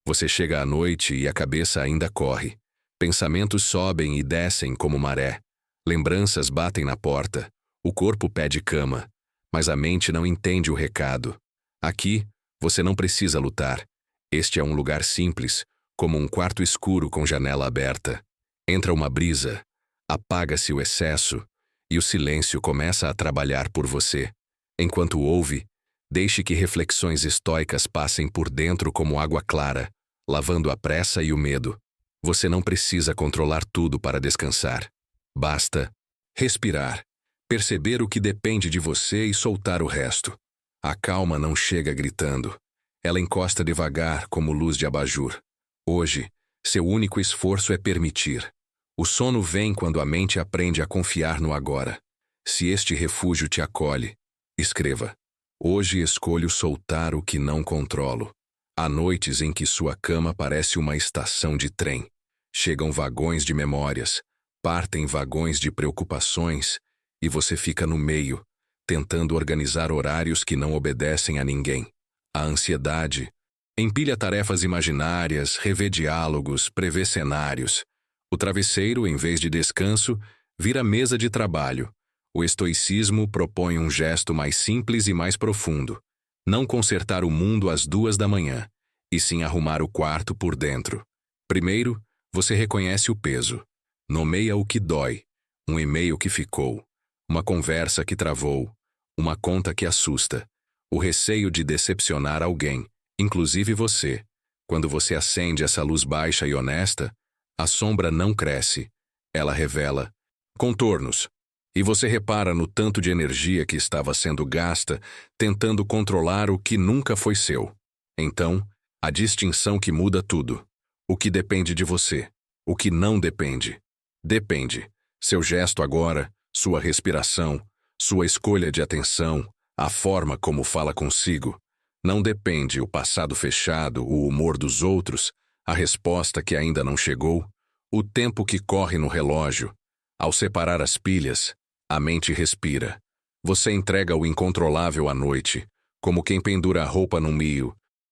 Você chega à noite e a cabeça ainda corre. Pensamentos sobem e descem como maré. Lembranças batem na porta. O corpo pede cama. Mas a mente não entende o recado. Aqui, você não precisa lutar. Este é um lugar simples, como um quarto escuro com janela aberta. Entra uma brisa, apaga-se o excesso e o silêncio começa a trabalhar por você. Enquanto ouve, deixe que reflexões estoicas passem por dentro como água clara, lavando a pressa e o medo. Você não precisa controlar tudo para descansar. Basta respirar, perceber o que depende de você e soltar o resto. A calma não chega gritando. Ela encosta devagar como luz de abajur. Hoje, seu único esforço é permitir. O sono vem quando a mente aprende a confiar no agora. Se este refúgio te acolhe, escreva: hoje escolho soltar o que não controlo. Há noites em que sua cama parece uma estação de trem. Chegam vagões de memórias, partem vagões de preocupações, e você fica no meio, tentando organizar horários que não obedecem a ninguém. A ansiedade empilha tarefas imaginárias, revê diálogos, prevê cenários. O travesseiro, em vez de descanso, vira mesa de trabalho. O estoicismo propõe um gesto mais simples e mais profundo. Não consertar o mundo às 2 da manhã, e sim arrumar o quarto por dentro. Primeiro, você reconhece o peso. Nomeia o que dói. Um e-mail que ficou. Uma conversa que travou. Uma conta que assusta. O receio de decepcionar alguém, inclusive você. Quando você acende essa luz baixa e honesta, a sombra não cresce. Ela revela contornos. E você repara no tanto de energia que estava sendo gasta tentando controlar o que nunca foi seu. Então, a distinção que muda tudo. O que depende de você. O que não depende. Depende. Seu gesto agora, sua respiração, sua escolha de atenção, a forma como fala consigo. Não depende o passado fechado, o humor dos outros, a resposta que ainda não chegou, o tempo que corre no relógio. Ao separar as pilhas, a mente respira. Você entrega o incontrolável à noite, como quem pendura a roupa num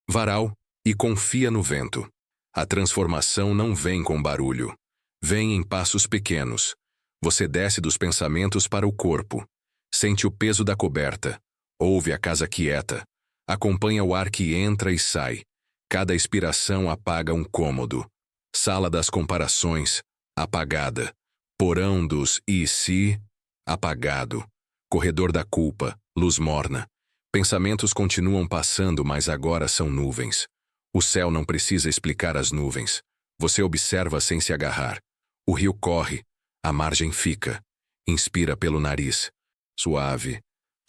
varal e confia no vento. A transformação não vem com barulho. Vem em passos pequenos. Você desce dos pensamentos para o corpo. Sente o peso da coberta. Ouve a casa quieta. Acompanha o ar que entra e sai. Cada expiração apaga um cômodo. Sala das comparações, apagada. Porão dos e se, apagado. Corredor da culpa, luz morna. Pensamentos continuam passando, mas agora são nuvens. O céu não precisa explicar as nuvens. Você observa sem se agarrar. O rio corre, a margem fica. Inspira pelo nariz. Suave.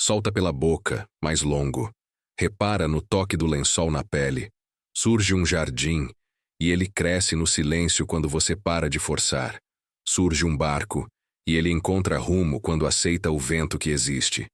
Solta pela boca, mais longo. Repara no toque do lençol na pele. Surge um jardim, e ele cresce no silêncio quando você para de forçar. Surge um barco, e ele encontra rumo quando aceita o vento que existe.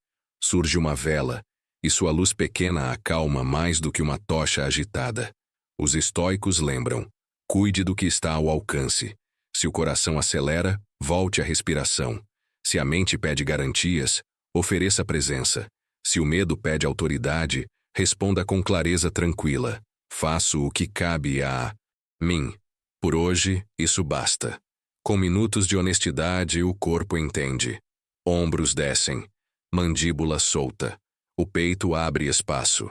Surge uma vela, e sua luz pequena acalma mais do que uma tocha agitada. Os estoicos lembram: cuide do que está ao alcance. Se o coração acelera, volte à respiração. Se a mente pede garantias, ofereça presença. Se o medo pede autoridade, responda com clareza tranquila. Faço o que cabe a mim. Por hoje, isso basta. Com minutos de honestidade, o corpo entende. Ombros descem. Mandíbula solta. O peito abre espaço.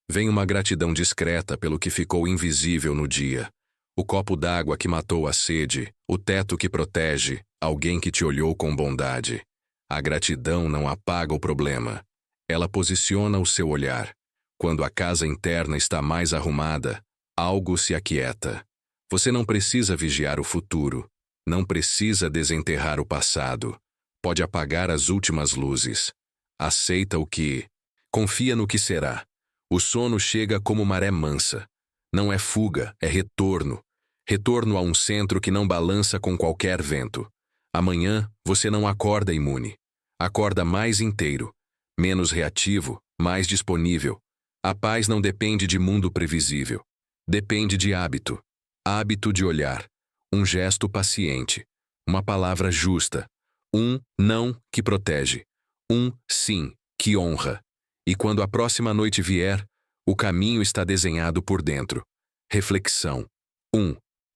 Vem uma gratidão discreta pelo que ficou invisível no dia. O copo d'água que matou a sede, o teto que protege, alguém que te olhou com bondade. A gratidão não apaga o problema. Ela posiciona o seu olhar. Quando a casa interna está mais arrumada, algo se aquieta. Você não precisa vigiar o futuro. Não precisa desenterrar o passado. Pode apagar as últimas luzes. Aceita o que. Confia no que será. O sono chega como maré mansa. Não é fuga, é retorno. Retorno a um centro que não balança com qualquer vento. Amanhã, você não acorda imune. Acorda mais inteiro. Menos reativo, mais disponível. A paz não depende de mundo previsível. Depende de hábito. Hábito de olhar. Um gesto paciente. Uma palavra justa. Um não que protege. Um sim que honra. E quando a próxima noite vier, o caminho está desenhado por dentro. Reflexão. 1.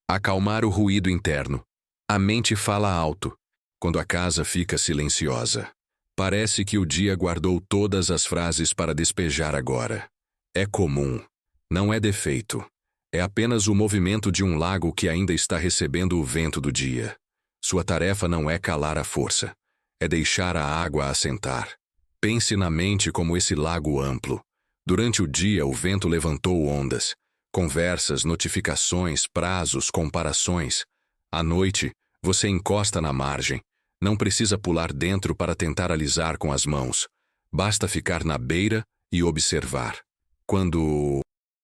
Acalmar o ruído interno. A mente fala alto. Quando a casa fica silenciosa, parece que o dia guardou todas as frases para despejar agora. É comum. Não é defeito. É apenas o movimento de um lago que ainda está recebendo o vento do dia. Sua tarefa não é calar a força. É deixar a água assentar. Pense na mente como esse lago amplo. Durante o dia, o vento levantou ondas. Conversas, notificações, prazos, comparações. À noite, você encosta na margem. Não precisa pular dentro para tentar alisar com as mãos. Basta ficar na beira e observar. Quando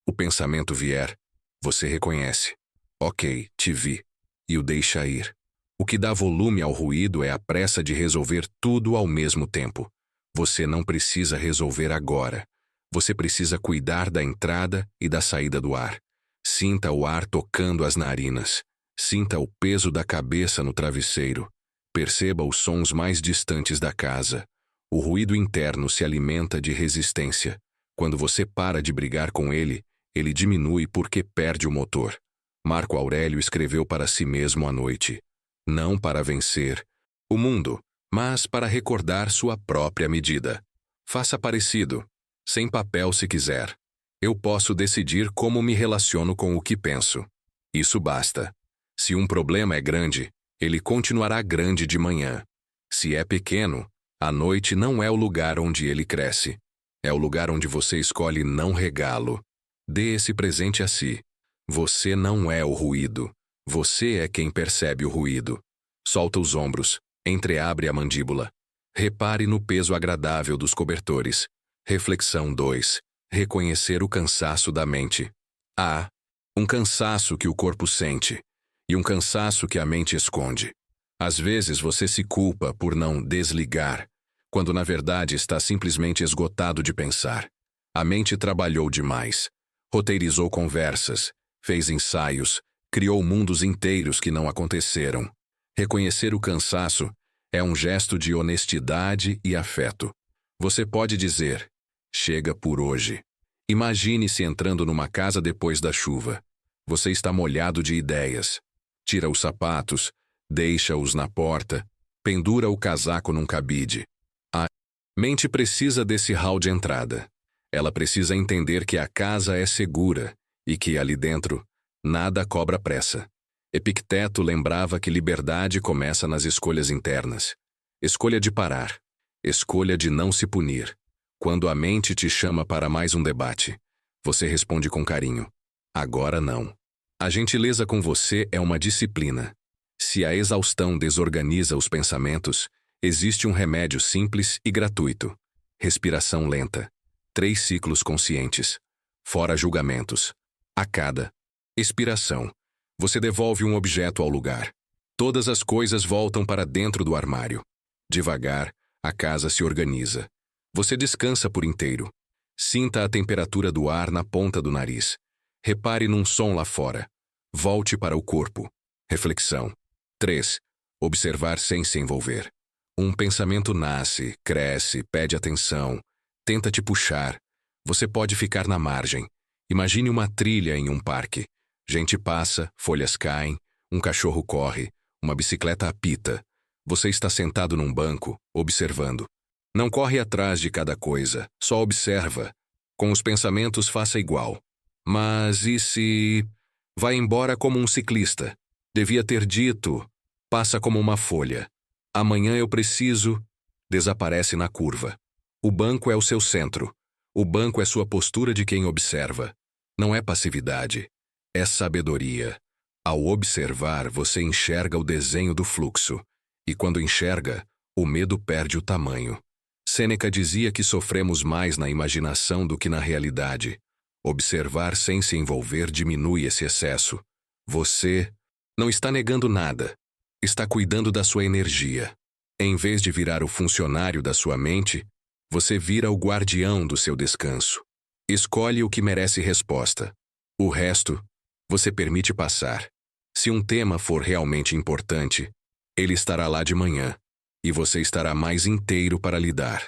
o pensamento vier, você reconhece. Ok, te vi. E o deixa ir. O que dá volume ao ruído é a pressa de resolver tudo ao mesmo tempo. Você não precisa resolver agora. Você precisa cuidar da entrada e da saída do ar. Sinta o ar tocando as narinas. Sinta o peso da cabeça no travesseiro. Perceba os sons mais distantes da casa. O ruído interno se alimenta de resistência. Quando você para de brigar com ele, ele diminui porque perde o motor. Marco Aurélio escreveu para si mesmo à noite: não para vencer o mundo, mas para recordar sua própria medida. Faça parecido, sem papel se quiser. Eu posso decidir como me relaciono com o que penso. Isso basta. Se um problema é grande, ele continuará grande de manhã. Se é pequeno, a noite não é o lugar onde ele cresce. É o lugar onde você escolhe não regá-lo. Dê esse presente a si. Você não é o ruído. Você é quem percebe o ruído. Solta os ombros. Entreabre a mandíbula. Repare no peso agradável dos cobertores. Reflexão 2. Reconhecer o cansaço da mente. Há um cansaço que o corpo sente e um cansaço que a mente esconde. Às vezes você se culpa por não desligar, quando na verdade está simplesmente esgotado de pensar. A mente trabalhou demais. Roteirizou conversas, fez ensaios, criou mundos inteiros que não aconteceram. Reconhecer o cansaço é um gesto de honestidade e afeto. Você pode dizer: chega por hoje. Imagine-se entrando numa casa depois da chuva. Você está molhado de ideias. Tira os sapatos, deixa-os na porta, pendura o casaco num cabide. A mente precisa desse hall de entrada. Ela precisa entender que a casa é segura e que ali dentro nada cobra pressa. Epicteto lembrava que liberdade começa nas escolhas internas. Escolha de parar. Escolha de não se punir. Quando a mente te chama para mais um debate, você responde com carinho: agora não. A gentileza com você é uma disciplina. Se a exaustão desorganiza os pensamentos, existe um remédio simples e gratuito. Respiração lenta. 3 ciclos conscientes. Fora julgamentos. A cada expiração, você devolve um objeto ao lugar. Todas as coisas voltam para dentro do armário. Devagar, a casa se organiza. Você descansa por inteiro. Sinta a temperatura do ar na ponta do nariz. Repare num som lá fora. Volte para o corpo. Reflexão. 3. Observar sem se envolver. Um pensamento nasce, cresce, pede atenção, tenta te puxar. Você pode ficar na margem. Imagine uma trilha em um parque. Gente passa, folhas caem, um cachorro corre, uma bicicleta apita. Você está sentado num banco, observando. Não corre atrás de cada coisa, só observa. Com os pensamentos faça igual. Mas e se... vai embora como um ciclista? Devia ter dito, passa como uma folha. Amanhã eu preciso... Desaparece na curva. O banco é o seu centro. O banco é sua postura de quem observa. Não é passividade. É sabedoria. Ao observar, você enxerga o desenho do fluxo. E quando enxerga, o medo perde o tamanho. Sêneca dizia que sofremos mais na imaginação do que na realidade. Observar sem se envolver diminui esse excesso. Você não está negando nada. Está cuidando da sua energia. Em vez de virar o funcionário da sua mente, você vira o guardião do seu descanso. Escolhe o que merece resposta. O resto, você permite passar. Se um tema for realmente importante, ele estará lá de manhã, e você estará mais inteiro para lidar.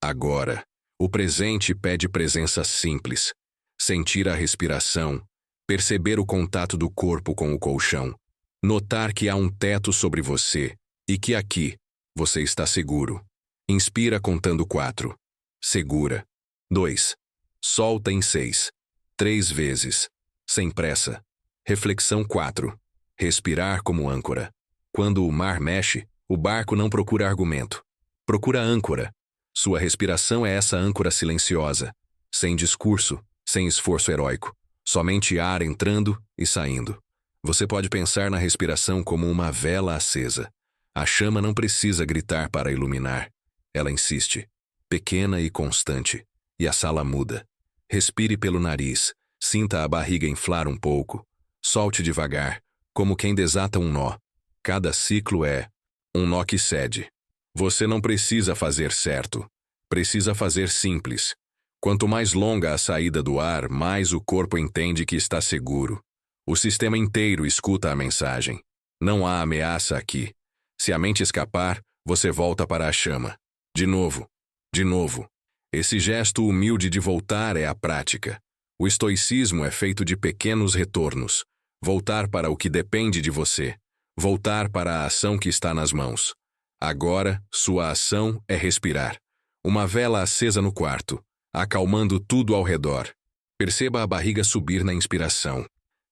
Agora, o presente pede presença simples. Sentir a respiração, Perceber o contato do corpo com o colchão. Notar que há um teto sobre você e que aqui você está seguro. Inspira contando 4. Segura. 2. Solta em 6. 3 vezes. Sem pressa. Reflexão 4. Respirar como âncora. Quando o mar mexe, o barco não procura argumento. Procura âncora. Sua respiração é essa âncora silenciosa. Sem discurso, sem esforço heróico. Somente ar entrando e saindo. Você pode pensar na respiração como uma vela acesa. A chama não precisa gritar para iluminar. Ela insiste. Pequena e constante. E a sala muda. Respire pelo nariz. Sinta a barriga inflar um pouco. Solte devagar, como quem desata um nó. Cada ciclo é um nó que cede. Você não precisa fazer certo. Precisa fazer simples. Quanto mais longa a saída do ar, mais o corpo entende que está seguro. O sistema inteiro escuta a mensagem. Não há ameaça aqui. Se a mente escapar, você volta para a chama. De novo. De novo. Esse gesto humilde de voltar é a prática. O estoicismo é feito de pequenos retornos. Voltar para o que depende de você. Voltar para a ação que está nas mãos. Agora, sua ação é respirar. Uma vela acesa no quarto, acalmando tudo ao redor. Perceba a barriga subir na inspiração.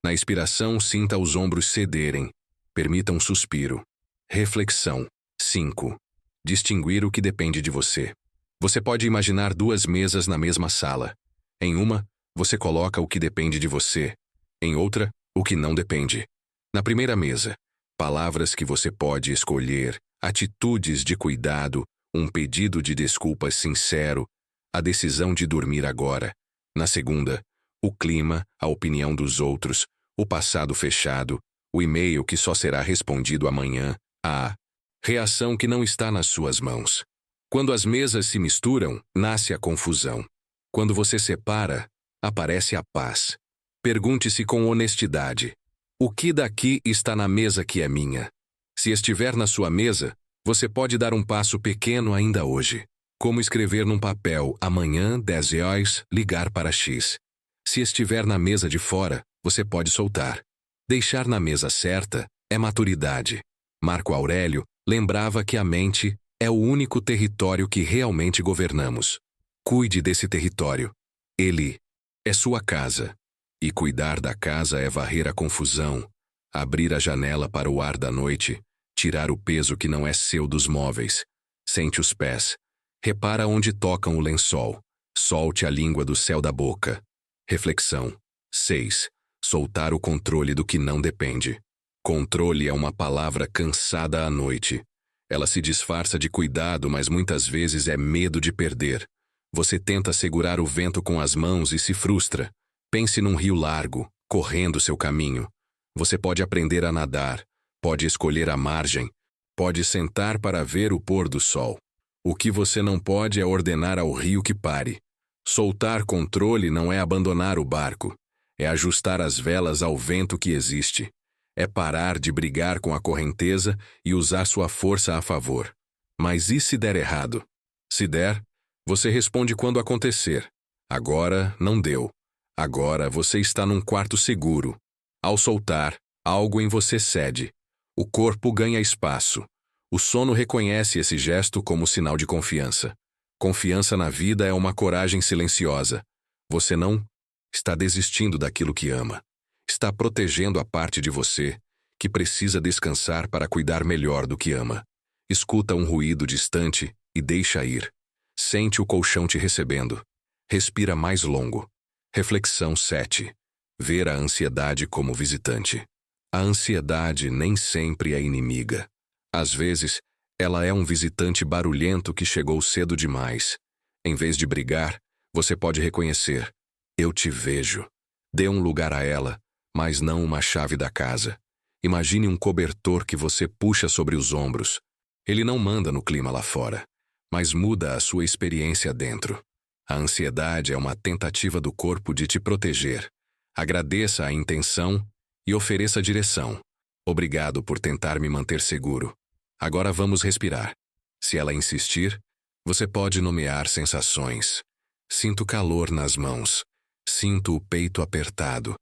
Na expiração, sinta os ombros cederem. Permita um suspiro. Reflexão. 5. Distinguir o que depende de você. Você pode imaginar 2 mesas na mesma sala. Em uma, você coloca o que depende de você. Em outra, o que não depende. Na primeira mesa, palavras que você pode escolher, atitudes de cuidado, um pedido de desculpas sincero, a decisão de dormir agora. Na segunda, o clima, a opinião dos outros, o passado fechado, o e-mail que só será respondido amanhã, a reação que não está nas suas mãos. Quando as mesas se misturam, nasce a confusão. Quando você separa, aparece a paz. Pergunte-se com honestidade: o que daqui está na mesa que é minha? Se estiver na sua mesa, você pode dar um passo pequeno ainda hoje. Como escrever num papel: amanhã, 10 horas, ligar para X. Se estiver na mesa de fora, você pode soltar. Deixar na mesa certa é maturidade. Marco Aurélio lembrava que a mente é o único território que realmente governamos. Cuide desse território. Ele é sua casa. E cuidar da casa é varrer a confusão, abrir a janela para o ar da noite, tirar o peso que não é seu dos móveis. Sente os pés. Repara onde tocam o lençol. Solte a língua do céu da boca. Reflexão. 6. Soltar o controle do que não depende. Controle é uma palavra cansada à noite. Ela se disfarça de cuidado, mas muitas vezes é medo de perder. Você tenta segurar o vento com as mãos e se frustra. Pense num rio largo, correndo seu caminho. Você pode aprender a nadar, pode escolher a margem, pode sentar para ver o pôr do sol. O que você não pode é ordenar ao rio que pare. Soltar controle não é abandonar o barco, é ajustar as velas ao vento que existe. É parar de brigar com a correnteza e usar sua força a favor. Mas e se der errado? Se der, você responde quando acontecer. Agora não deu. Agora você está num quarto seguro. Ao soltar, algo em você cede. O corpo ganha espaço. O sono reconhece esse gesto como sinal de confiança. Confiança na vida é uma coragem silenciosa. Você não está desistindo daquilo que ama. Está protegendo a parte de você que precisa descansar para cuidar melhor do que ama. Escuta um ruído distante e deixa ir. Sente o colchão te recebendo. Respira mais longo. Reflexão 7. Ver a ansiedade como visitante. A ansiedade nem sempre é inimiga. Às vezes, ela é um visitante barulhento que chegou cedo demais. Em vez de brigar, você pode reconhecer: eu te vejo. Dê um lugar a ela, mas não uma chave da casa. Imagine um cobertor que você puxa sobre os ombros. Ele não manda no clima lá fora, mas muda a sua experiência dentro. A ansiedade é uma tentativa do corpo de te proteger. Agradeça a intenção e ofereça direção. Obrigado por tentar me manter seguro. Agora vamos respirar. Se ela insistir, você pode nomear sensações. Sinto calor nas mãos. Sinto o peito apertado.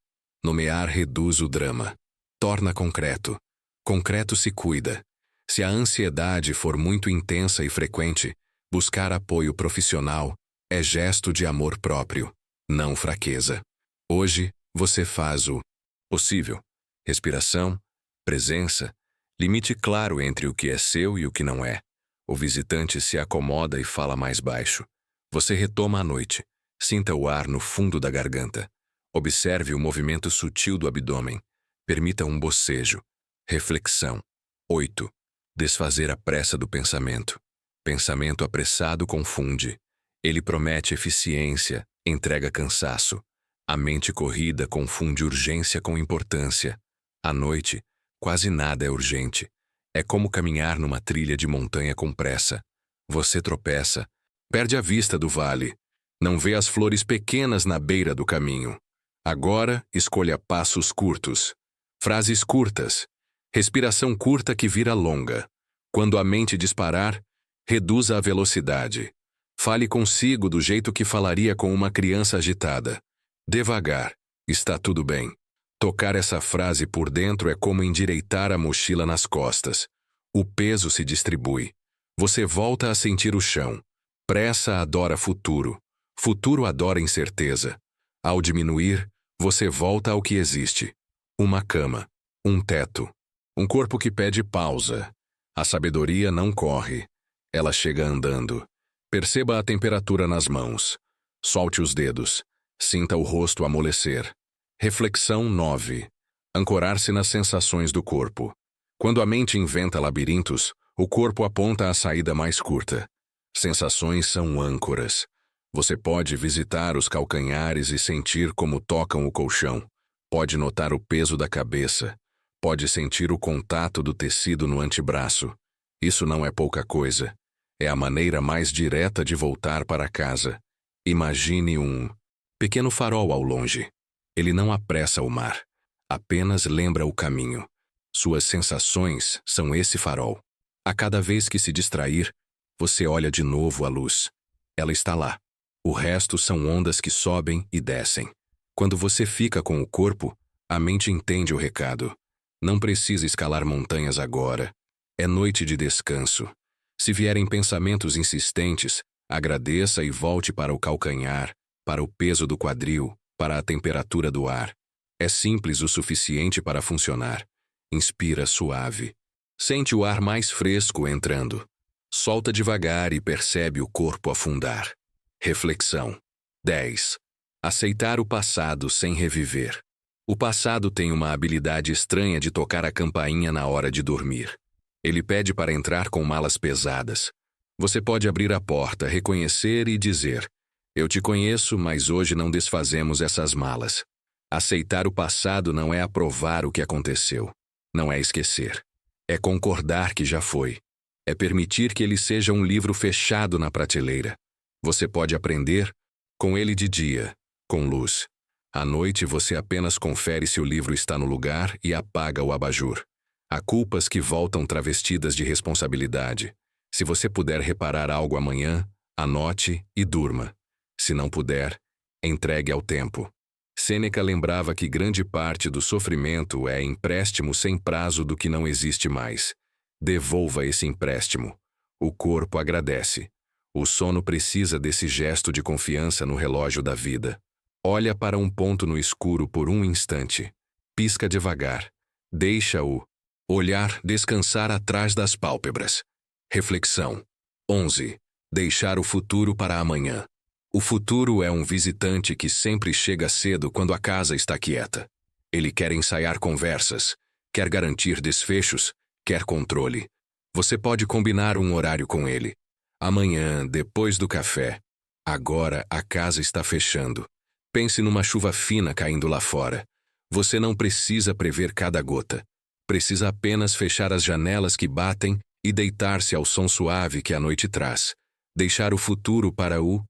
Nomear reduz o drama. Torna concreto. Concreto se cuida. Se a ansiedade for muito intensa e frequente, buscar apoio profissional é gesto de amor próprio, não fraqueza. Hoje, você faz o possível. Respiração, presença, limite claro entre o que é seu e o que não é. O visitante se acomoda e fala mais baixo. Você retoma à noite. Sinta o ar no fundo da garganta. Observe o movimento sutil do abdômen. Permita um bocejo. Reflexão. 8. Desfazer a pressa do pensamento. Pensamento apressado confunde. Ele promete eficiência, entrega cansaço. A mente corrida confunde urgência com importância. À noite, quase nada é urgente. É como caminhar numa trilha de montanha com pressa. Você tropeça, perde a vista do vale. Não vê as flores pequenas na beira do caminho. Agora, escolha passos curtos. Frases curtas. Respiração curta que vira longa. Quando a mente disparar, reduza a velocidade. Fale consigo do jeito que falaria com uma criança agitada. Devagar. Está tudo bem. Tocar essa frase por dentro é como endireitar a mochila nas costas. O peso se distribui. Você volta a sentir o chão. Pressa adora futuro. Futuro adora incerteza. Ao diminuir, você volta ao que existe. Uma cama. Um teto. Um corpo que pede pausa. A sabedoria não corre. Ela chega andando. Perceba a temperatura nas mãos. Solte os dedos. Sinta o rosto amolecer. Reflexão 9. Ancorar-se nas sensações do corpo. Quando a mente inventa labirintos, o corpo aponta a saída mais curta. Sensações são âncoras. Você pode visitar os calcanhares e sentir como tocam o colchão. Pode notar o peso da cabeça. Pode sentir o contato do tecido no antebraço. Isso não é pouca coisa. É a maneira mais direta de voltar para casa. Imagine um pequeno farol ao longe. Ele não apressa o mar. Apenas lembra o caminho. Suas sensações são esse farol. A cada vez que se distrair, você olha de novo a luz. Ela está lá. O resto são ondas que sobem e descem. Quando você fica com o corpo, a mente entende o recado. Não precisa escalar montanhas agora. É noite de descanso. Se vierem pensamentos insistentes, agradeça e volte para o calcanhar, para o peso do quadril, para a temperatura do ar. É simples o suficiente para funcionar. Inspira suave. Sente o ar mais fresco entrando. Solta devagar e percebe o corpo afundar. Reflexão. 10. Aceitar o passado sem reviver. O passado tem uma habilidade estranha de tocar a campainha na hora de dormir. Ele pede para entrar com malas pesadas. Você pode abrir a porta, reconhecer e dizer: eu te conheço, mas hoje não desfazemos essas malas. Aceitar o passado não é aprovar o que aconteceu. Não é esquecer. É concordar que já foi. É permitir que ele seja um livro fechado na prateleira. Você pode aprender com ele de dia, com luz. À noite você apenas confere se o livro está no lugar e apaga o abajur. Há culpas que voltam travestidas de responsabilidade. Se você puder reparar algo amanhã, anote e durma. Se não puder, entregue ao tempo. Sêneca lembrava que grande parte do sofrimento é empréstimo sem prazo do que não existe mais. Devolva esse empréstimo. O corpo agradece. O sono precisa desse gesto de confiança no relógio da vida. Olha para um ponto no escuro por um instante. Pisca devagar. Deixa-o olhar descansar atrás das pálpebras. Reflexão. 11. Deixar o futuro para amanhã. O futuro é um visitante que sempre chega cedo quando a casa está quieta. Ele quer ensaiar conversas, quer garantir desfechos, quer controle. Você pode combinar um horário com ele. Amanhã, depois do café. Agora a casa está fechando. Pense numa chuva fina caindo lá fora. Você não precisa prever cada gota. Precisa apenas fechar as janelas que batem e deitar-se ao som suave que a noite traz. Deixar o futuro para o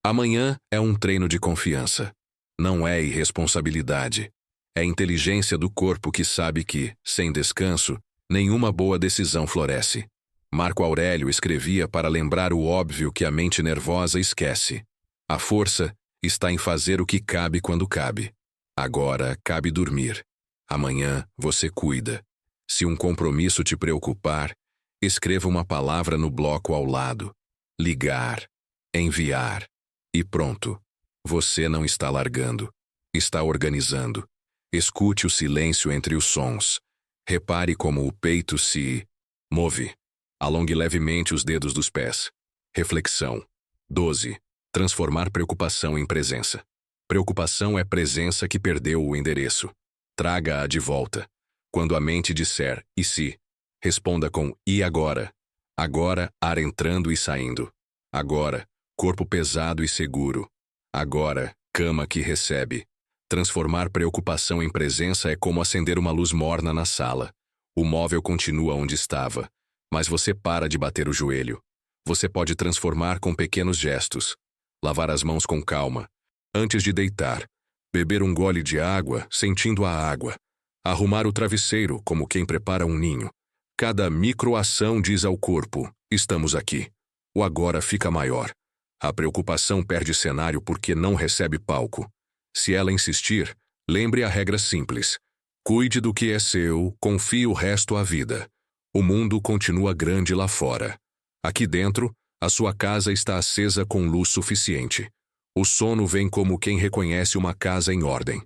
amanhã é um treino de confiança. Não é irresponsabilidade. É inteligência do corpo que sabe que, sem descanso, nenhuma boa decisão floresce. Marco Aurélio escrevia para lembrar o óbvio que a mente nervosa esquece. A força está em fazer o que cabe quando cabe. Agora cabe dormir. Amanhã você cuida. Se um compromisso te preocupar, escreva uma palavra no bloco ao lado. Ligar. Enviar. E pronto. Você não está largando. Está organizando. Escute o silêncio entre os sons. Repare como o peito se move. Alongue levemente os dedos dos pés. Reflexão. 12. Transformar preocupação em presença. Preocupação é presença que perdeu o endereço. Traga-a de volta. Quando a mente disser "e se?", responda com "e agora?". Agora, ar entrando e saindo. Agora, corpo pesado e seguro. Agora, cama que recebe. Transformar preocupação em presença é como acender uma luz morna na sala. O móvel continua onde estava, mas você para de bater o joelho. Você pode transformar com pequenos gestos. Lavar as mãos com calma. Antes de deitar. Beber um gole de água, sentindo a água. Arrumar o travesseiro, como quem prepara um ninho. Cada microação diz ao corpo: estamos aqui. O agora fica maior. A preocupação perde cenário porque não recebe palco. Se ela insistir, lembre a regra simples. Cuide do que é seu, confie o resto à vida. O mundo continua grande lá fora. Aqui dentro, a sua casa está acesa com luz suficiente. O sono vem como quem reconhece uma casa em ordem.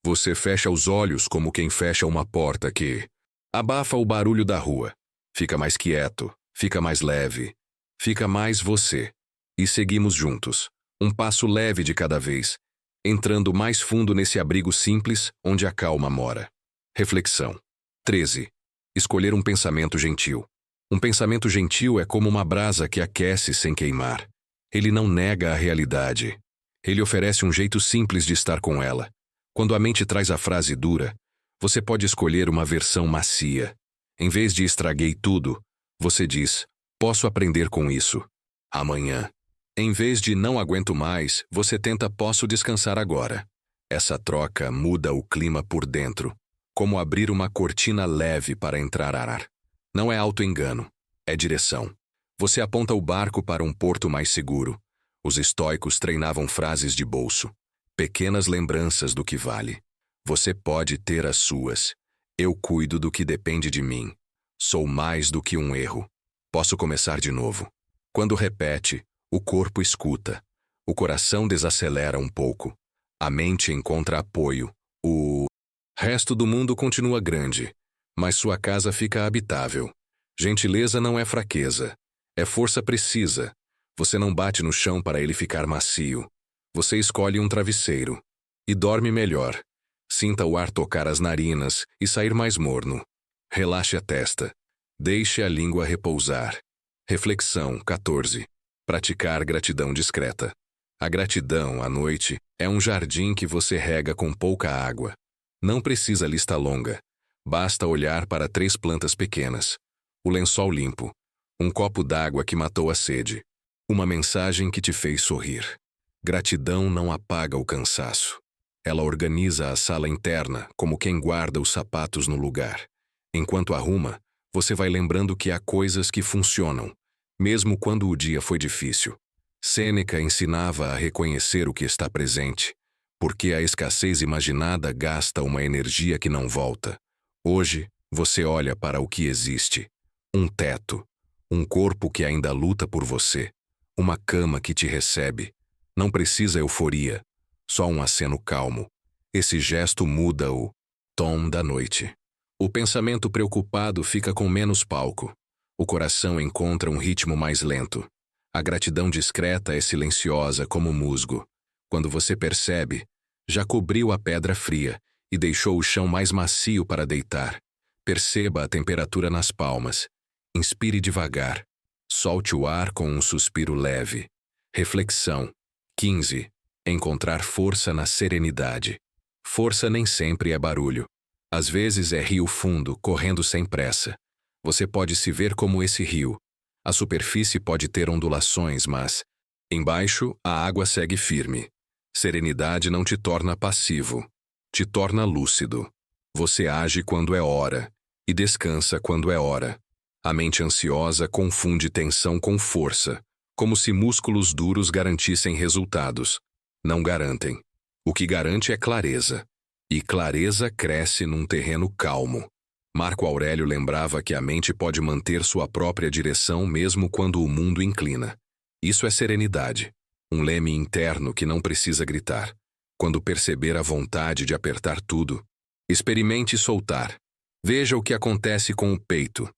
Você fecha os olhos como quem fecha uma porta que abafa o barulho da rua. Fica mais quieto, fica mais leve, fica mais você. E seguimos juntos, um passo leve de cada vez, entrando mais fundo nesse abrigo simples onde a calma mora. Reflexão. 13. Escolher um pensamento gentil. Um pensamento gentil é como uma brasa que aquece sem queimar. Ele não nega a realidade. Ele oferece um jeito simples de estar com ela. Quando a mente traz a frase dura, você pode escolher uma versão macia. Em vez de estraguei tudo, você diz, posso aprender com isso. Amanhã. Em vez de não aguento mais, você tenta posso descansar agora. Essa troca muda o clima por dentro, como abrir uma cortina leve para entrar ar. Não é auto-engano, é direção. Você aponta o barco para um porto mais seguro. Os estoicos treinavam frases de bolso. Pequenas lembranças do que vale. Você pode ter as suas. Eu cuido do que depende de mim. Sou mais do que um erro. Posso começar de novo. Quando repete, o corpo escuta. O coração desacelera um pouco. A mente encontra apoio. O resto do mundo continua grande, mas sua casa fica habitável. Gentileza não é fraqueza. É força precisa. Você não bate no chão para ele ficar macio. Você escolhe um travesseiro. E dorme melhor. Sinta o ar tocar as narinas e sair mais morno. Relaxe a testa. Deixe a língua repousar. Reflexão 14. Praticar gratidão discreta. A gratidão, à noite, é um jardim que você rega com pouca água. Não precisa lista longa. Basta olhar para 3 plantas pequenas. O lençol limpo. Um copo d'água que matou a sede. Uma mensagem que te fez sorrir. Gratidão não apaga o cansaço. Ela organiza a sala interna como quem guarda os sapatos no lugar. Enquanto arruma, você vai lembrando que há coisas que funcionam, mesmo quando o dia foi difícil. Sêneca ensinava a reconhecer o que está presente, porque a escassez imaginada gasta uma energia que não volta. Hoje, você olha para o que existe. Um teto, um corpo que ainda luta por você, uma cama que te recebe. Não precisa euforia, só um aceno calmo. Esse gesto muda o tom da noite. O pensamento preocupado fica com menos palco. O coração encontra um ritmo mais lento. A gratidão discreta é silenciosa como musgo. Quando você percebe, já cobriu a pedra fria e deixou o chão mais macio para deitar. Perceba a temperatura nas palmas. Inspire devagar. Solte o ar com um suspiro leve. Reflexão. 15. Encontrar força na serenidade. Força nem sempre é barulho. Às vezes é rio fundo, correndo sem pressa. Você pode se ver como esse rio. A superfície pode ter ondulações, mas, embaixo, a água segue firme. Serenidade não te torna passivo. Te torna lúcido. Você age quando é hora e descansa quando é hora. A mente ansiosa confunde tensão com força, como se músculos duros garantissem resultados. Não garantem. O que garante é clareza. E clareza cresce num terreno calmo. Marco Aurélio lembrava que a mente pode manter sua própria direção mesmo quando o mundo inclina. Isso é serenidade, um leme interno que não precisa gritar. Quando perceber a vontade de apertar tudo, experimente soltar. Veja o que acontece com o peito.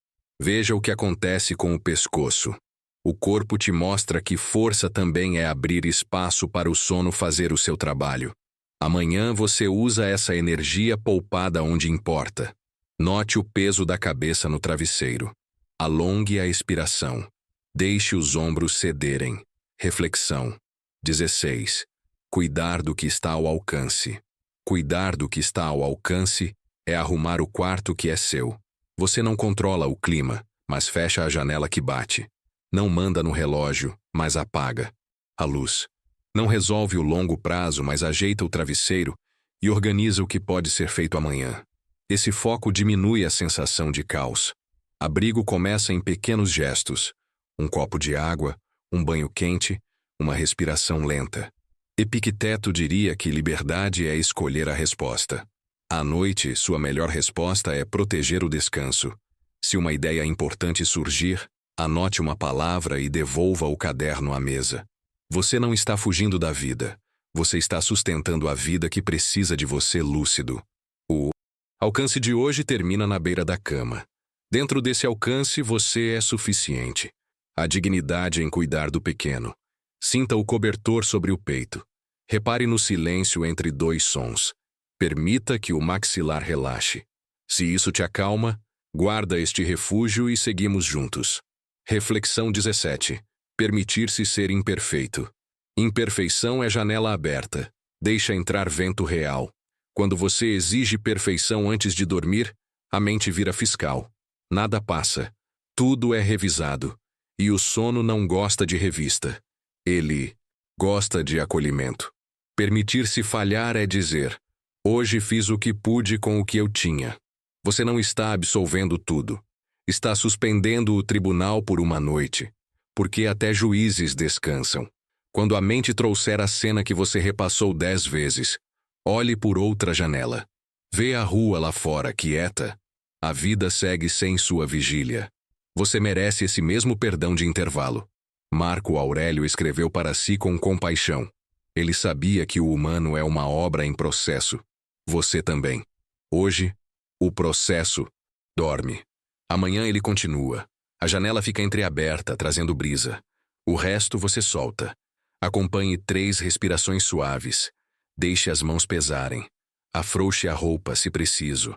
Veja o que acontece com o pescoço. O corpo te mostra que força também é abrir espaço para o sono fazer o seu trabalho. Amanhã você usa essa energia poupada onde importa. Note o peso da cabeça no travesseiro. Alongue a expiração. Deixe os ombros cederem. Reflexão. 16. Cuidar do que está ao alcance. Cuidar do que está ao alcance é arrumar o quarto que é seu. Você não controla o clima, mas fecha a janela que bate. Não manda no relógio, mas apaga a luz. Não resolve o longo prazo, mas ajeita o travesseiro e organiza o que pode ser feito amanhã. Esse foco diminui a sensação de caos. Abrigo começa em pequenos gestos. Um copo de água, um banho quente, uma respiração lenta. Epicteto diria que liberdade é escolher a resposta. À noite, sua melhor resposta é proteger o descanso. Se uma ideia importante surgir, anote uma palavra e devolva o caderno à mesa. Você não está fugindo da vida. Você está sustentando a vida que precisa de você lúcido. O alcance de hoje termina na beira da cama. Dentro desse alcance, você é suficiente. A dignidade em cuidar do pequeno. Sinta o cobertor sobre o peito. Repare no silêncio entre dois sons. Permita que o maxilar relaxe. Se isso te acalma, guarda este refúgio e seguimos juntos. Reflexão 17. Permitir-se ser imperfeito. Imperfeição é janela aberta. Deixa entrar vento real. Quando você exige perfeição antes de dormir, a mente vira fiscal. Nada passa. Tudo é revisado. E o sono não gosta de revista. Ele gosta de acolhimento. Permitir-se falhar é dizer: hoje fiz o que pude com o que eu tinha. Você não está absolvendo tudo. Está suspendendo o tribunal por uma noite. Porque até juízes descansam. Quando a mente trouxer a cena que você repassou 10 vezes, olhe por outra janela. Vê a rua lá fora quieta. A vida segue sem sua vigília. Você merece esse mesmo perdão de intervalo. Marco Aurélio escreveu para si com compaixão. Ele sabia que o humano é uma obra em processo. Você também. Hoje, o processo dorme. Amanhã ele continua. A janela fica entreaberta, trazendo brisa. O resto você solta. Acompanhe 3 respirações suaves. Deixe as mãos pesarem. Afrouxe a roupa, se preciso.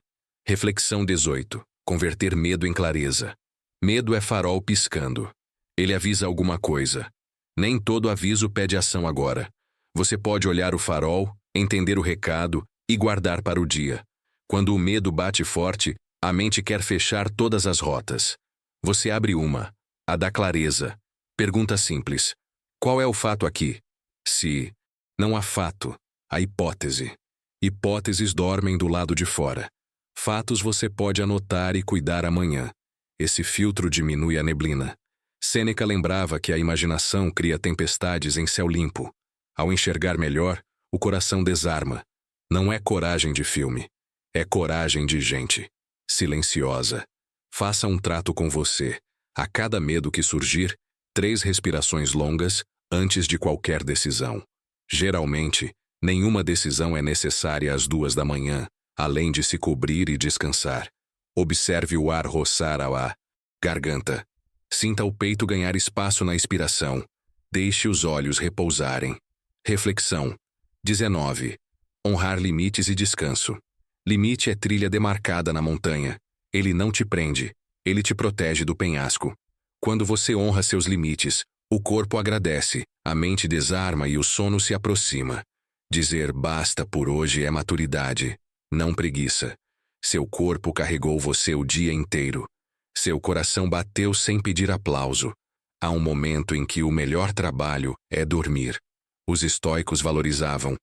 Reflexão 18. Converter medo em clareza. Medo é farol piscando. Ele avisa alguma coisa. Nem todo aviso pede ação agora. Você pode olhar o farol, entender o recado e guardar para o dia. Quando o medo bate forte, a mente quer fechar todas as rotas. Você abre uma, a da clareza. Pergunta simples: qual é o fato aqui? Se não há fato, há hipótese. Hipóteses dormem do lado de fora. Fatos você pode anotar e cuidar amanhã. Esse filtro diminui a neblina. Sêneca lembrava que a imaginação cria tempestades em céu limpo. Ao enxergar melhor, o coração desarma. Não é coragem de filme. É coragem de gente. Silenciosa. Faça um trato com você. A cada medo que surgir, 3 respirações longas antes de qualquer decisão. Geralmente, nenhuma decisão é necessária às 2 da manhã, além de se cobrir e descansar. Observe o ar roçar a garganta. Sinta o peito ganhar espaço na expiração. Deixe os olhos repousarem. Reflexão. 19. Honrar limites e descanso. Limite é trilha demarcada na montanha. Ele não te prende. Ele te protege do penhasco. Quando você honra seus limites, o corpo agradece, a mente desarma e o sono se aproxima. Dizer basta por hoje é maturidade, não preguiça. Seu corpo carregou você o dia inteiro. Seu coração bateu sem pedir aplauso. Há um momento em que o melhor trabalho é dormir. Os estoicos valorizavam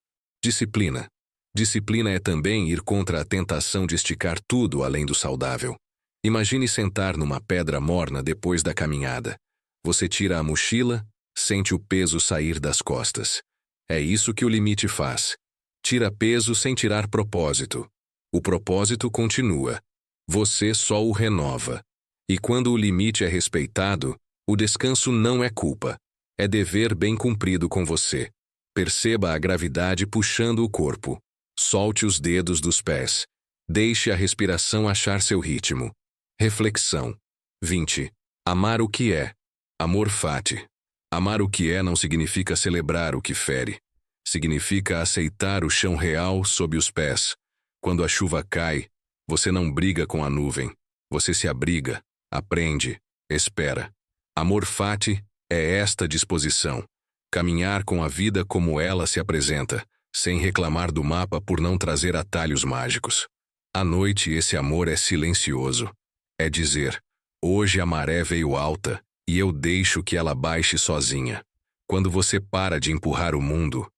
disciplina. Disciplina é também ir contra a tentação de esticar tudo além do saudável. Imagine sentar numa pedra morna depois da caminhada. Você tira a mochila, sente o peso sair das costas. É isso que o limite faz. Tira peso sem tirar propósito. O propósito continua. Você só o renova. E quando o limite é respeitado, o descanso não é culpa. É dever bem cumprido com você. Perceba a gravidade puxando o corpo. Solte os dedos dos pés. Deixe a respiração achar seu ritmo. Reflexão. 20. Amar o que é. Amor fati. Amar o que é não significa celebrar o que fere. Significa aceitar o chão real sob os pés. Quando a chuva cai, você não briga com a nuvem. Você se abriga, aprende, espera. Amor fati é esta disposição. Caminhar com a vida como ela se apresenta, sem reclamar do mapa por não trazer atalhos mágicos. À noite esse amor é silencioso. É dizer, hoje a maré veio alta e eu deixo que ela baixe sozinha. Quando você para de empurrar o mundo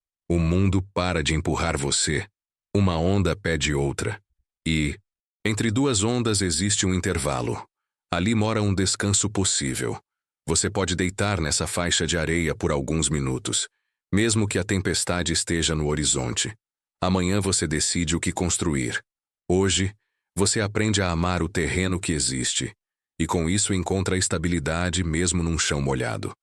para de empurrar você. Uma onda pede outra. E, entre duas ondas existe um intervalo. Ali mora um descanso possível. Você pode deitar nessa faixa de areia por alguns minutos, mesmo que a tempestade esteja no horizonte. Amanhã você decide o que construir. Hoje, você aprende a amar o terreno que existe, e com isso encontra estabilidade mesmo num chão molhado.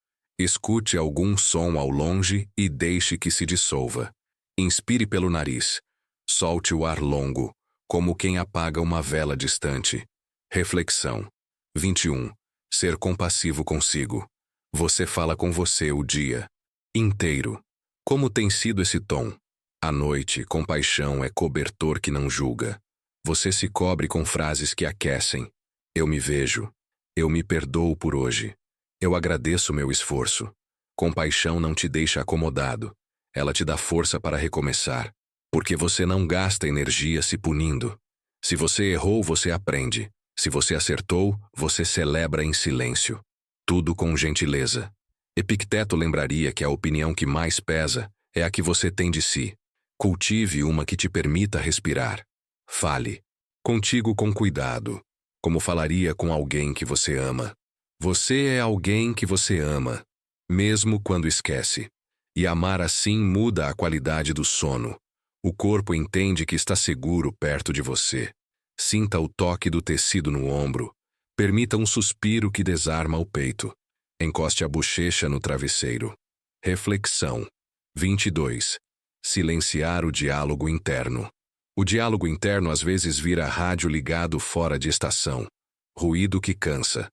Escute algum som ao longe e deixe que se dissolva. Inspire pelo nariz. Solte o ar longo, como quem apaga uma vela distante. Reflexão. 21. Ser compassivo consigo. Você fala com você o dia inteiro. Como tem sido esse tom? À noite, compaixão é cobertor que não julga. Você se cobre com frases que aquecem. Eu me vejo. Eu me perdoo por hoje. Eu agradeço meu esforço. Compaixão não te deixa acomodado. Ela te dá força para recomeçar. Porque você não gasta energia se punindo. Se você errou, você aprende. Se você acertou, você celebra em silêncio. Tudo com gentileza. Epicteto lembraria que a opinião que mais pesa é a que você tem de si. Cultive uma que te permita respirar. Fale. Contigo com cuidado. Como falaria com alguém que você ama. Você é alguém que você ama, mesmo quando esquece. E amar assim muda a qualidade do sono. O corpo entende que está seguro perto de você. Sinta o toque do tecido no ombro. Permita um suspiro que desarma o peito. Encoste a bochecha no travesseiro. Reflexão. 22. Silenciar o diálogo interno. O diálogo interno às vezes vira rádio ligado fora de estação. Ruído que cansa.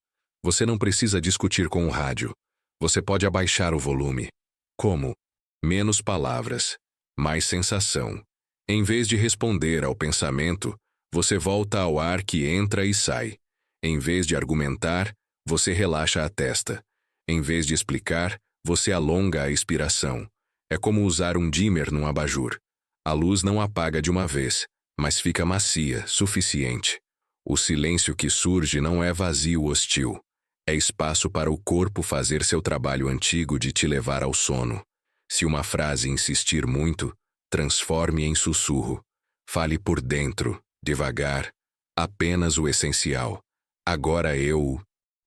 Você não precisa discutir com o rádio. Você pode abaixar o volume. Como? Menos palavras, mais sensação. Em vez de responder ao pensamento, você volta ao ar que entra e sai. Em vez de argumentar, você relaxa a testa. Em vez de explicar, você alonga a expiração. É como usar um dimmer num abajur. A luz não apaga de uma vez, mas fica macia, suficiente. O silêncio que surge não é vazio hostil. É espaço para o corpo fazer seu trabalho antigo de te levar ao sono. Se uma frase insistir muito, transforme em sussurro. Fale por dentro, devagar, apenas o essencial. Agora eu...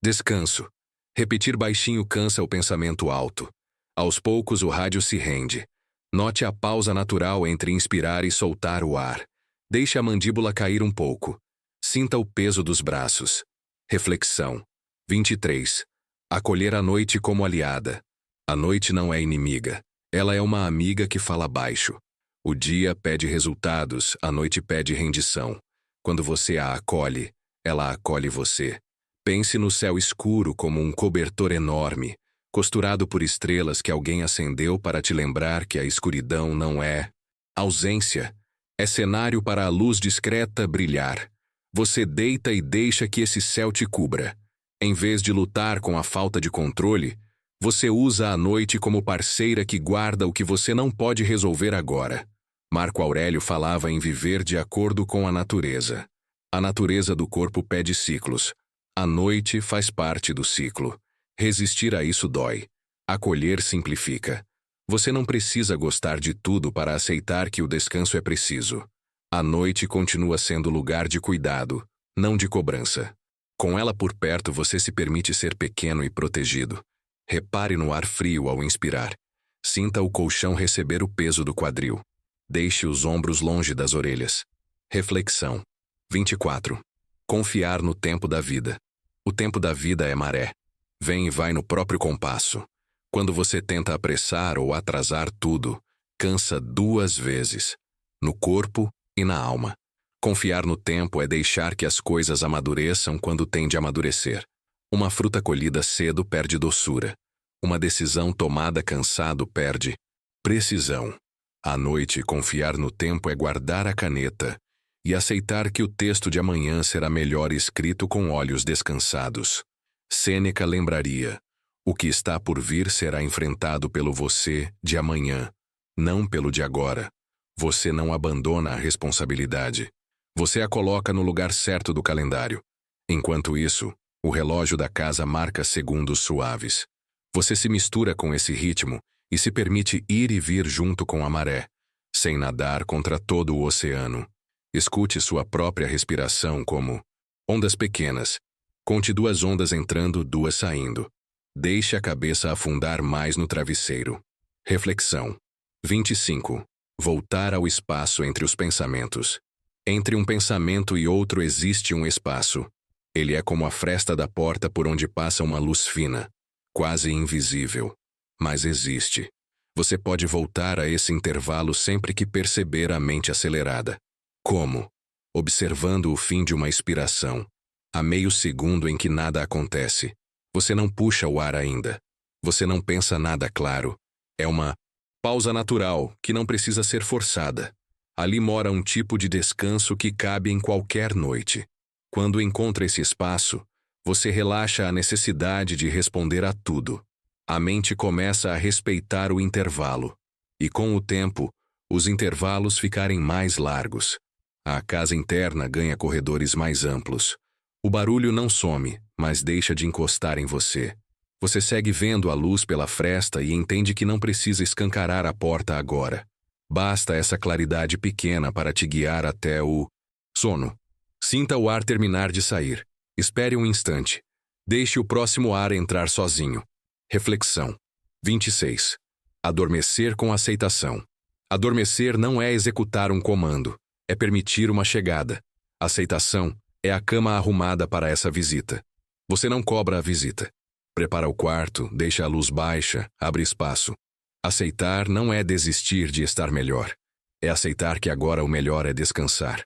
Descanso. Repetir baixinho cansa o pensamento alto. Aos poucos o rádio se rende. Note a pausa natural entre inspirar e soltar o ar. Deixe a mandíbula cair um pouco. Sinta o peso dos braços. Reflexão. 23. Acolher a noite como aliada. A noite não é inimiga. Ela é uma amiga que fala baixo. O dia pede resultados, a noite pede rendição. Quando você a acolhe, ela acolhe você. Pense no céu escuro como um cobertor enorme, costurado por estrelas que alguém acendeu para te lembrar que a escuridão não é ausência. É cenário para a luz discreta brilhar. Você deita e deixa que esse céu te cubra. Em vez de lutar com a falta de controle, você usa a noite como parceira que guarda o que você não pode resolver agora. Marco Aurélio falava em viver de acordo com a natureza. A natureza do corpo pede ciclos. A noite faz parte do ciclo. Resistir a isso dói. Acolher simplifica. Você não precisa gostar de tudo para aceitar que o descanso é preciso. A noite continua sendo lugar de cuidado, não de cobrança. Com ela por perto, você se permite ser pequeno e protegido. Repare no ar frio ao inspirar. Sinta o colchão receber o peso do quadril. Deixe os ombros longe das orelhas. Reflexão. 24. Confiar no tempo da vida. O tempo da vida é maré. Vem e vai no próprio compasso. Quando você tenta apressar ou atrasar tudo, cansa 2 vezes, no corpo e na alma. Confiar no tempo é deixar que as coisas amadureçam quando tem de amadurecer. Uma fruta colhida cedo perde doçura. Uma decisão tomada cansado perde precisão. À noite, confiar no tempo é guardar a caneta e aceitar que o texto de amanhã será melhor escrito com olhos descansados. Sêneca lembraria: o que está por vir será enfrentado pelo você de amanhã, não pelo de agora. Você não abandona a responsabilidade. Você a coloca no lugar certo do calendário. Enquanto isso, o relógio da casa marca segundos suaves. Você se mistura com esse ritmo e se permite ir e vir junto com a maré, sem nadar contra todo o oceano. Escute sua própria respiração como ondas pequenas. Conte 2 ondas entrando, 2 saindo. Deixe a cabeça afundar mais no travesseiro. Reflexão. 25. Voltar ao espaço entre os pensamentos. Entre um pensamento e outro existe um espaço. Ele é como a fresta da porta por onde passa uma luz fina, quase invisível. Mas existe. Você pode voltar a esse intervalo sempre que perceber a mente acelerada. Como? Observando o fim de uma expiração. Há meio segundo em que nada acontece. Você não puxa o ar ainda. Você não pensa nada claro. É uma pausa natural que não precisa ser forçada. Ali mora um tipo de descanso que cabe em qualquer noite. Quando encontra esse espaço, você relaxa a necessidade de responder a tudo. A mente começa a respeitar o intervalo. E com o tempo, os intervalos ficarem mais largos. A casa interna ganha corredores mais amplos. O barulho não some, mas deixa de encostar em você. Você segue vendo a luz pela fresta e entende que não precisa escancarar a porta agora. Basta essa claridade pequena para te guiar até o sono. Sinta o ar terminar de sair. Espere um instante. Deixe o próximo ar entrar sozinho. Reflexão. 26. Adormecer com aceitação. Adormecer não é executar um comando, é permitir uma chegada. Aceitação é a cama arrumada para essa visita. Você não cobra a visita. Prepara o quarto, deixa a luz baixa, abre espaço. Aceitar não é desistir de estar melhor. É aceitar que agora o melhor é descansar.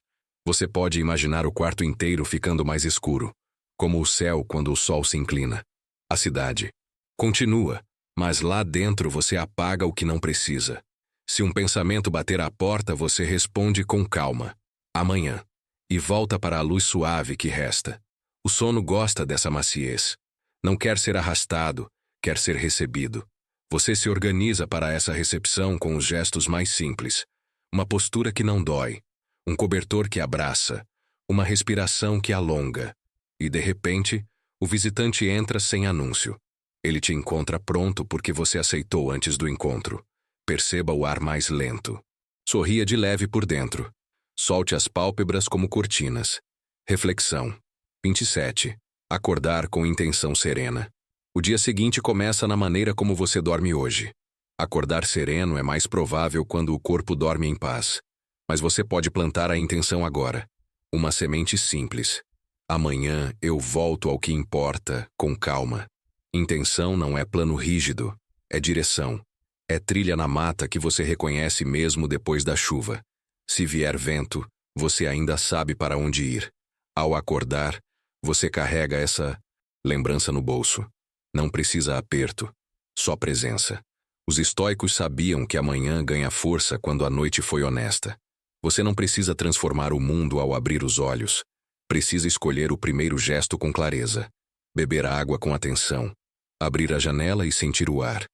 Você pode imaginar o quarto inteiro ficando mais escuro, como o céu quando o sol se inclina. A cidade continua, mas lá dentro você apaga o que não precisa. Se um pensamento bater à porta, você responde com calma. Amanhã. E volta para a luz suave que resta. O sono gosta dessa maciez. Não quer ser arrastado, quer ser recebido. Você se organiza para essa recepção com os gestos mais simples. Uma postura que não dói. Um cobertor que abraça. Uma respiração que alonga. E, de repente, o visitante entra sem anúncio. Ele te encontra pronto porque você aceitou antes do encontro. Perceba o ar mais lento. Sorria de leve por dentro. Solte as pálpebras como cortinas. Reflexão. 27. Acordar com intenção serena. O dia seguinte começa na maneira como você dorme hoje. Acordar sereno é mais provável quando o corpo dorme em paz. Mas você pode plantar a intenção agora. Uma semente simples. Amanhã eu volto ao que importa, com calma. Intenção não é plano rígido, é direção. É trilha na mata que você reconhece mesmo depois da chuva. Se vier vento, você ainda sabe para onde ir. Ao acordar, você carrega essa lembrança no bolso. Não precisa aperto, só presença. Os estoicos sabiam que a manhã ganha força quando a noite foi honesta. Você não precisa transformar o mundo ao abrir os olhos. Precisa escolher o primeiro gesto com clareza. Beber água com atenção. Abrir a janela e sentir o ar.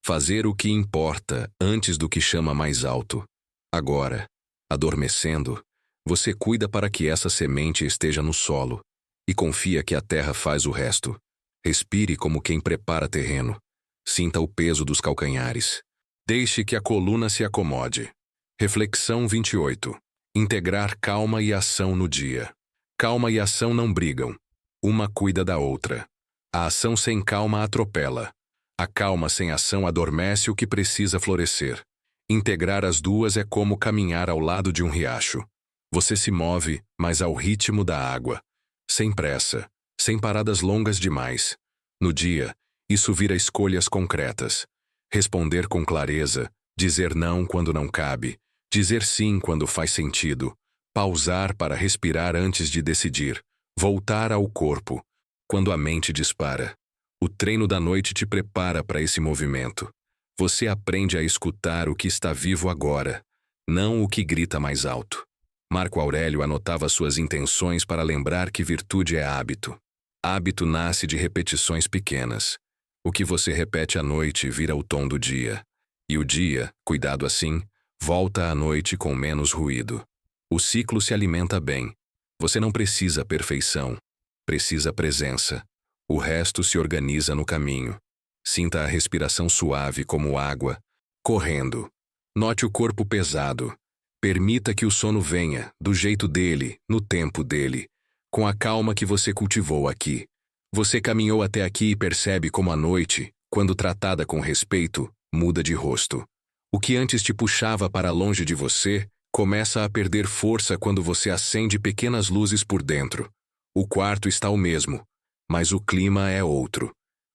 Fazer o que importa antes do que chama mais alto. Agora, adormecendo, você cuida para que essa semente esteja no solo e confia que a terra faz o resto. Respire como quem prepara terreno. Sinta o peso dos calcanhares. Deixe que a coluna se acomode. Reflexão 28. Integrar calma e ação no dia. Calma e ação não brigam. Uma cuida da outra. A ação sem calma atropela. A calma sem ação adormece o que precisa florescer. Integrar as duas é como caminhar ao lado de um riacho. Você se move, mas ao ritmo da água. Sem pressa, sem paradas longas demais. No dia, isso vira escolhas concretas. Responder com clareza, dizer não quando não cabe, dizer sim quando faz sentido, pausar para respirar antes de decidir, voltar ao corpo, quando a mente dispara. O treino da noite te prepara para esse movimento. Você aprende a escutar o que está vivo agora, não o que grita mais alto. Marco Aurélio anotava suas intenções para lembrar que virtude é hábito. Hábito nasce de repetições pequenas. O que você repete à noite vira o tom do dia. E o dia, cuidado assim, volta à noite com menos ruído. O ciclo se alimenta bem. Você não precisa perfeição. Precisa presença. O resto se organiza no caminho. Sinta a respiração suave como água, correndo. Note o corpo pesado. Permita que o sono venha, do jeito dele, no tempo dele, com a calma que você cultivou aqui. Você caminhou até aqui e percebe como a noite, quando tratada com respeito, muda de rosto. O que antes te puxava para longe de você, começa a perder força quando você acende pequenas luzes por dentro. O quarto está o mesmo, mas o clima é outro.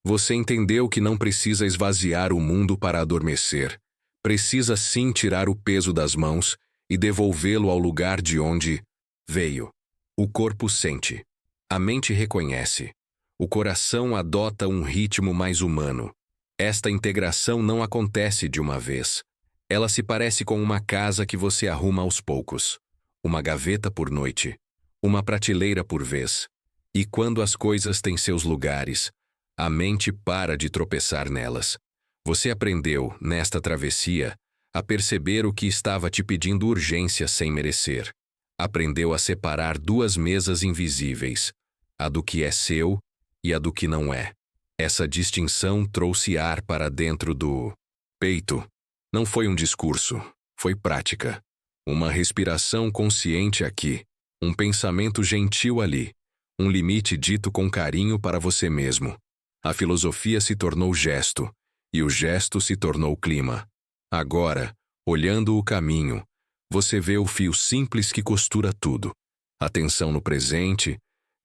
Você entendeu que não precisa esvaziar o mundo para adormecer. Precisa sim tirar o peso das mãos e devolvê-lo ao lugar de onde veio. O corpo sente. A mente reconhece. O coração adota um ritmo mais humano. Esta integração não acontece de uma vez. Ela se parece com uma casa que você arruma aos poucos. Uma gaveta por noite. Uma prateleira por vez. E quando as coisas têm seus lugares, a mente para de tropeçar nelas. Você aprendeu, nesta travessia, a perceber o que estava te pedindo urgência sem merecer. Aprendeu a separar duas mesas invisíveis, a do que é seu e a do que não é. Essa distinção trouxe ar para dentro do peito. Não foi um discurso, foi prática. Uma respiração consciente aqui, um pensamento gentil ali, um limite dito com carinho para você mesmo. A filosofia se tornou gesto, e o gesto se tornou clima. Agora, olhando o caminho, você vê o fio simples que costura tudo. Atenção no presente,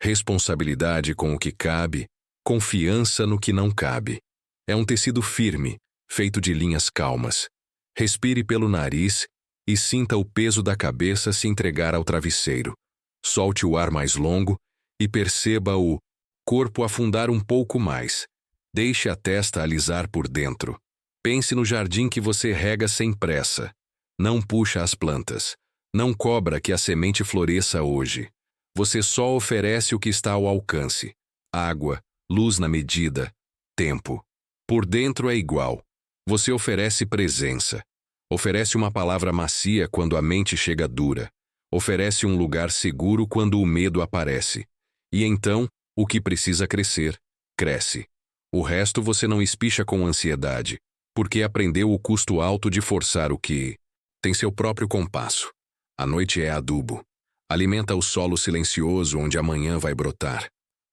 responsabilidade com o que cabe, confiança no que não cabe. É um tecido firme, feito de linhas calmas. Respire pelo nariz e sinta o peso da cabeça se entregar ao travesseiro. Solte o ar mais longo e perceba o corpo afundar um pouco mais. Deixe a testa alisar por dentro. Pense no jardim que você rega sem pressa. Não puxa as plantas. Não cobra que a semente floresça hoje. Você só oferece o que está ao alcance. Água, luz na medida, tempo. Por dentro é igual. Você oferece presença. Oferece uma palavra macia quando a mente chega dura. Oferece um lugar seguro quando o medo aparece. E então, o que precisa crescer, cresce. O resto você não espicha com ansiedade, porque aprendeu o custo alto de forçar o que tem seu próprio compasso. A noite é adubo. Alimenta o solo silencioso onde amanhã vai brotar.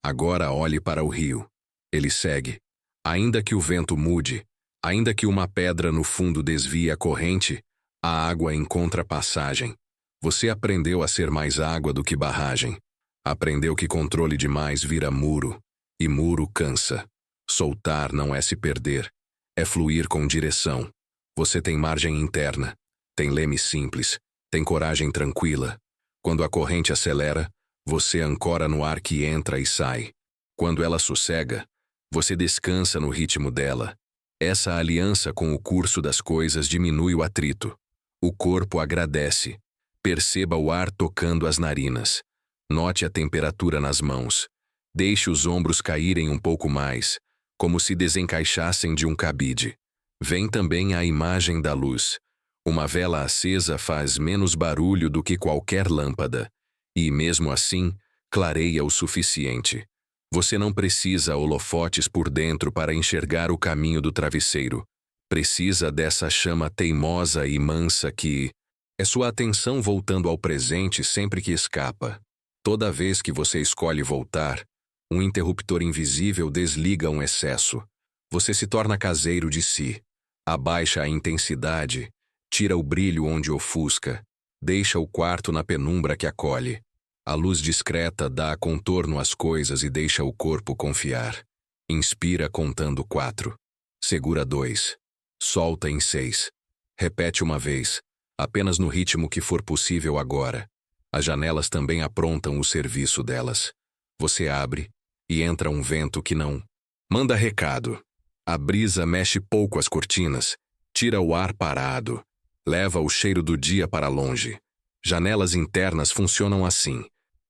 Agora olhe para o rio. Ele segue. Ainda que o vento mude, ainda que uma pedra no fundo desvie a corrente, a água encontra passagem. Você aprendeu a ser mais água do que barragem. Aprendeu que controle demais vira muro, e muro cansa. Soltar não é se perder, é fluir com direção. Você tem margem interna, tem leme simples, tem coragem tranquila. Quando a corrente acelera, você ancora no ar que entra e sai. Quando ela sossega, você descansa no ritmo dela. Essa aliança com o curso das coisas diminui o atrito. O corpo agradece. Perceba o ar tocando as narinas. Note a temperatura nas mãos. Deixe os ombros caírem um pouco mais, como se desencaixassem de um cabide. Vem também a imagem da luz. Uma vela acesa faz menos barulho do que qualquer lâmpada, e, mesmo assim, clareia o suficiente. Você não precisa holofotes por dentro para enxergar o caminho do travesseiro. Precisa dessa chama teimosa e mansa que é sua atenção voltando ao presente sempre que escapa. Toda vez que você escolhe voltar, um interruptor invisível desliga um excesso. Você se torna caseiro de si. Abaixa a intensidade, Tira o brilho onde ofusca. Deixa o quarto na penumbra que acolhe. A luz discreta dá contorno às coisas e deixa o corpo confiar. Inspira contando 4. Segura 2. Solta em 6. Repete uma vez, apenas no ritmo que for possível agora. As janelas também aprontam o serviço delas. Você abre e entra um vento que não manda recado. A brisa mexe pouco as cortinas, tira o ar parado, leva o cheiro do dia para longe. Janelas internas funcionam assim.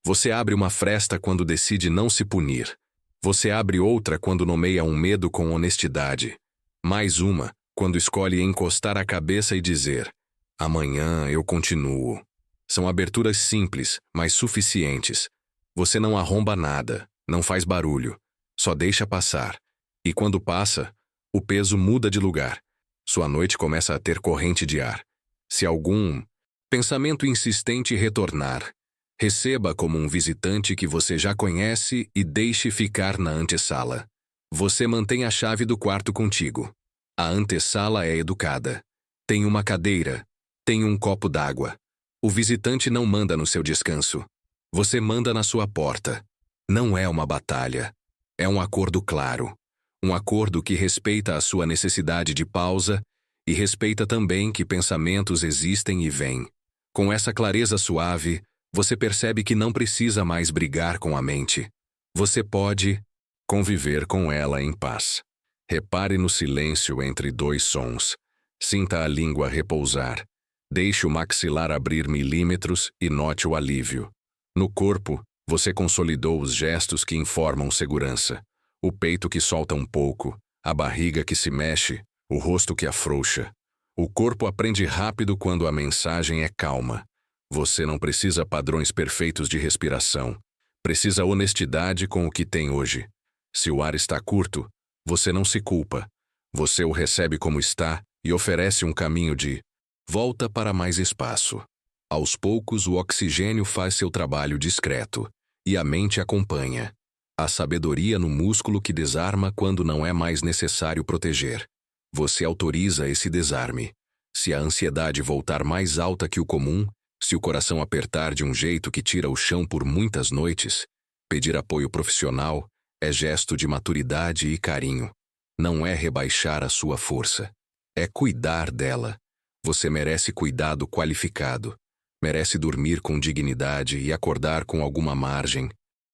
Você abre uma fresta quando decide não se punir. Você abre outra quando nomeia um medo com honestidade. Mais uma, quando escolhe encostar a cabeça e dizer: amanhã eu continuo. São aberturas simples, mas suficientes. Você não arromba nada, não faz barulho, só deixa passar. E quando passa, o peso muda de lugar. Sua noite começa a ter corrente de ar. Se algum pensamento insistente retornar, receba como um visitante que você já conhece e deixe ficar na antessala. Você mantém a chave do quarto contigo. A antessala é educada. Tem uma cadeira. Tem um copo d'água. O visitante não manda no seu descanso. Você manda na sua porta. Não é uma batalha. É um acordo claro. Um acordo que respeita a sua necessidade de pausa e respeita também que pensamentos existem e vêm. Com essa clareza suave, você percebe que não precisa mais brigar com a mente. Você pode conviver com ela em paz. Repare no silêncio entre 2 sons. Sinta a língua repousar. Deixe o maxilar abrir milímetros e note o alívio. No corpo, você consolidou os gestos que informam segurança. O peito que solta um pouco, a barriga que se mexe, o rosto que afrouxa. O corpo aprende rápido quando a mensagem é calma. Você não precisa padrões perfeitos de respiração. Precisa honestidade com o que tem hoje. Se o ar está curto, você não se culpa. Você o recebe como está e oferece um caminho de volta para mais espaço. Aos poucos, o oxigênio faz seu trabalho discreto e a mente acompanha. A sabedoria no músculo que desarma quando não é mais necessário proteger. Você autoriza esse desarme. Se a ansiedade voltar mais alta que o comum, se o coração apertar de um jeito que tira o chão por muitas noites, pedir apoio profissional é gesto de maturidade e carinho. Não é rebaixar a sua força. É cuidar dela. Você merece cuidado qualificado. Merece dormir com dignidade e acordar com alguma margem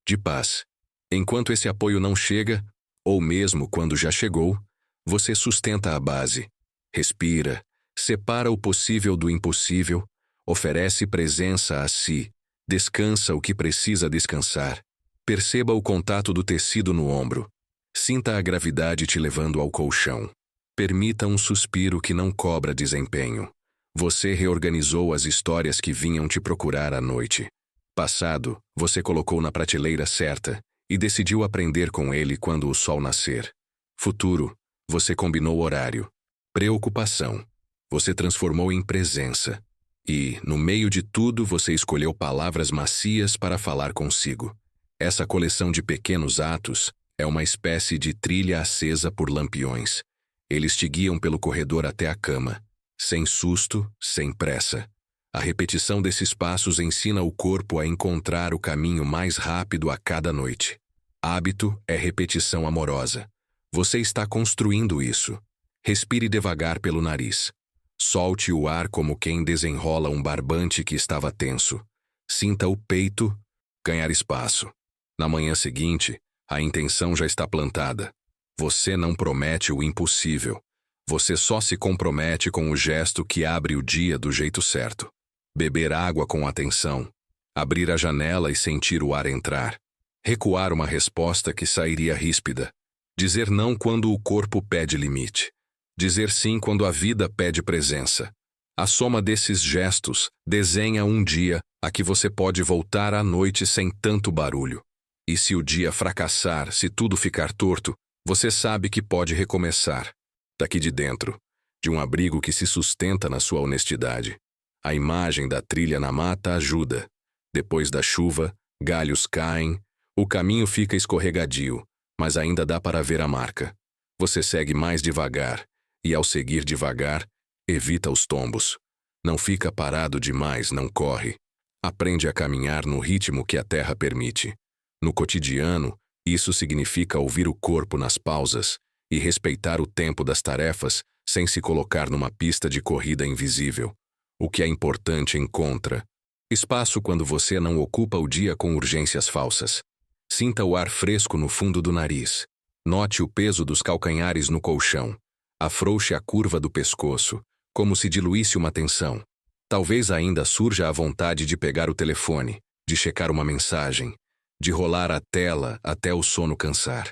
de paz. Enquanto esse apoio não chega, ou mesmo quando já chegou, você sustenta a base. Respira, separa o possível do impossível, oferece presença a si, descansa o que precisa descansar. Perceba o contato do tecido no ombro. Sinta a gravidade te levando ao colchão. Permita um suspiro que não cobra desempenho. Você reorganizou as histórias que vinham te procurar à noite. Passado, você colocou na prateleira certa e decidiu aprender com ele quando o sol nascer. Futuro, você combinou horário. Preocupação, você transformou em presença. E, no meio de tudo, você escolheu palavras macias para falar consigo. Essa coleção de pequenos atos é uma espécie de trilha acesa por lampiões. Eles te guiam pelo corredor até a cama, sem susto, sem pressa. A repetição desses passos ensina o corpo a encontrar o caminho mais rápido a cada noite. Hábito é repetição amorosa. Você está construindo isso. Respire devagar pelo nariz. Solte o ar como quem desenrola um barbante que estava tenso. Sinta o peito ganhar espaço. Na manhã seguinte, a intenção já está plantada. Você não promete o impossível. Você só se compromete com o gesto que abre o dia do jeito certo. Beber água com atenção. Abrir a janela e sentir o ar entrar. Recuar uma resposta que sairia ríspida. Dizer não quando o corpo pede limite. Dizer sim quando a vida pede presença. A soma desses gestos desenha um dia a que você pode voltar à noite sem tanto barulho. E se o dia fracassar, se tudo ficar torto, você sabe que pode recomeçar. Daqui de dentro, de um abrigo que se sustenta na sua honestidade. A imagem da trilha na mata ajuda. Depois da chuva, galhos caem, o caminho fica escorregadio, mas ainda dá para ver a marca. Você segue mais devagar, e ao seguir devagar, Evita os tombos. Não fica parado demais, não corre. Aprende a caminhar no ritmo que a terra permite. No cotidiano, isso significa ouvir o corpo nas pausas e respeitar o tempo das tarefas sem se colocar numa pista de corrida invisível. O que é importante encontra espaço quando você não ocupa o dia com urgências falsas. Sinta o ar fresco no fundo do nariz. Note o peso dos calcanhares no colchão. Afrouxe a curva do pescoço, como se diluísse uma tensão. Talvez ainda surja a vontade de pegar o telefone, de checar uma mensagem, de rolar a tela até o sono cansar.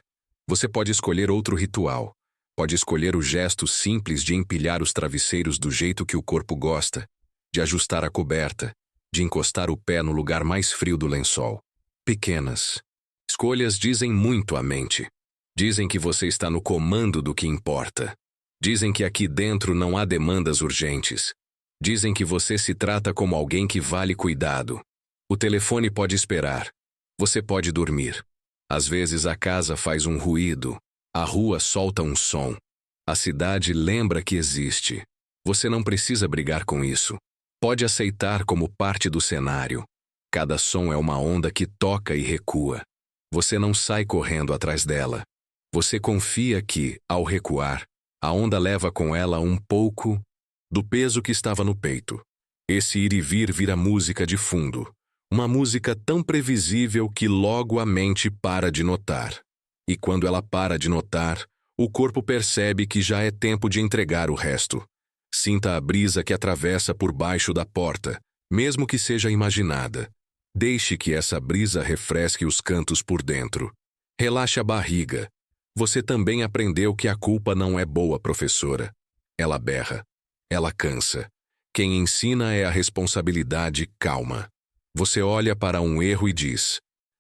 Você pode escolher outro ritual. Pode escolher o gesto simples de empilhar os travesseiros do jeito que o corpo gosta, de ajustar a coberta, de encostar o pé no lugar mais frio do lençol. Pequenas escolhas dizem muito à mente. Dizem que você está no comando do que importa. Dizem que aqui dentro não há demandas urgentes. Dizem que você se trata como alguém que vale cuidado. O telefone pode esperar. Você pode dormir. Às vezes a casa faz um ruído. A rua solta um som. A cidade lembra que existe. Você não precisa brigar com isso. Pode aceitar como parte do cenário. Cada som é uma onda que toca e recua. Você não sai correndo atrás dela. Você confia que, ao recuar, a onda leva com ela um pouco do peso que estava no peito. Esse ir e vir vira música de fundo. Uma música tão previsível que logo a mente para de notar. E quando ela para de notar, o corpo percebe que já é tempo de entregar o resto. Sinta a brisa que atravessa por baixo da porta, mesmo que seja imaginada. Deixe que essa brisa refresque os cantos por dentro. Relaxe a barriga. Você também aprendeu que a culpa não é boa professora. Ela berra. Ela cansa. Quem ensina é a responsabilidade calma. Você olha para um erro e diz: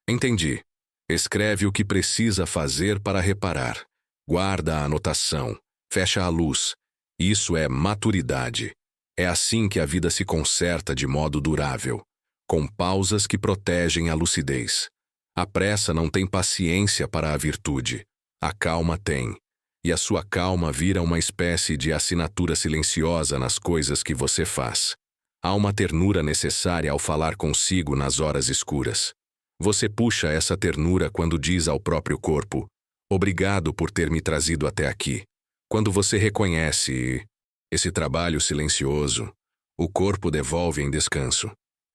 entendi. Escreve o que precisa fazer para reparar. Guarda a anotação. Fecha a luz. Isso é maturidade. É assim que a vida se conserta de modo durável, com pausas que protegem a lucidez. A pressa não tem paciência para a virtude. A calma tem. E a sua calma vira uma espécie de assinatura silenciosa nas coisas que você faz. Há uma ternura necessária ao falar consigo nas horas escuras. Você puxa essa ternura quando diz ao próprio corpo: obrigado por ter me trazido até aqui. Quando você reconhece esse trabalho silencioso, o corpo devolve em descanso.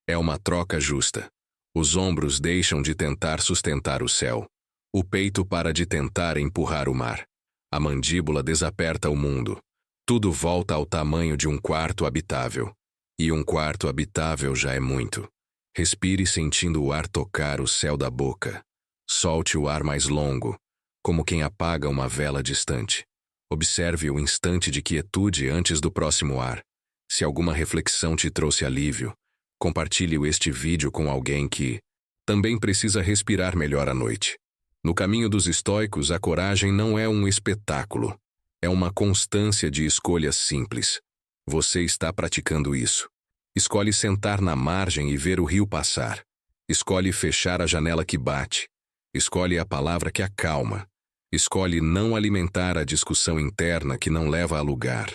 É uma troca justa. Os ombros deixam de tentar sustentar o céu. O peito para de tentar empurrar o mar. A mandíbula desaperta o mundo. Tudo volta ao tamanho de um quarto habitável. E um quarto habitável já é muito. Respire sentindo o ar tocar o céu da boca. Solte o ar mais longo, como quem apaga uma vela distante. Observe o instante de quietude antes do próximo ar. Se alguma reflexão te trouxe alívio, compartilhe este vídeo com alguém que também precisa respirar melhor à noite. No caminho dos estoicos, a coragem não é um espetáculo. É uma constância de escolhas simples. Você está praticando isso. Escolhe sentar na margem e ver o rio passar. Escolhe fechar a janela que bate. Escolhe a palavra que acalma. Escolhe não alimentar a discussão interna que não leva a lugar.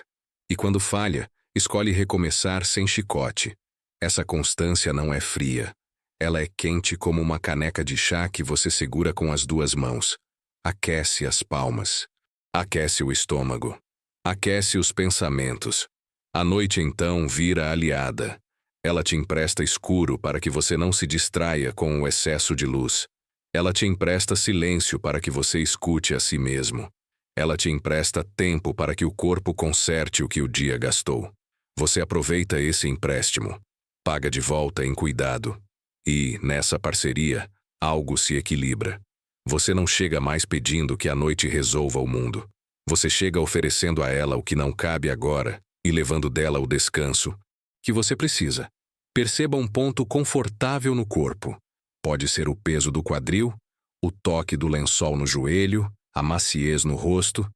E quando falha, escolhe recomeçar sem chicote. Essa constância não é fria. Ela é quente como uma caneca de chá que você segura com as duas mãos. Aquece as palmas. Aquece o estômago. Aquece os pensamentos. A noite então vira aliada. Ela te empresta escuro para que você não se distraia com o excesso de luz. Ela te empresta silêncio para que você escute a si mesmo. Ela te empresta tempo para que o corpo conserte o que o dia gastou. Você aproveita esse empréstimo. Paga de volta em cuidado. E, nessa parceria, algo se equilibra. Você não chega mais pedindo que a noite resolva o mundo. Você chega oferecendo a ela o que não cabe agora e levando dela o descanso que você precisa. Perceba um ponto confortável no corpo. Pode ser o peso do quadril, o toque do lençol no joelho, a maciez no rosto.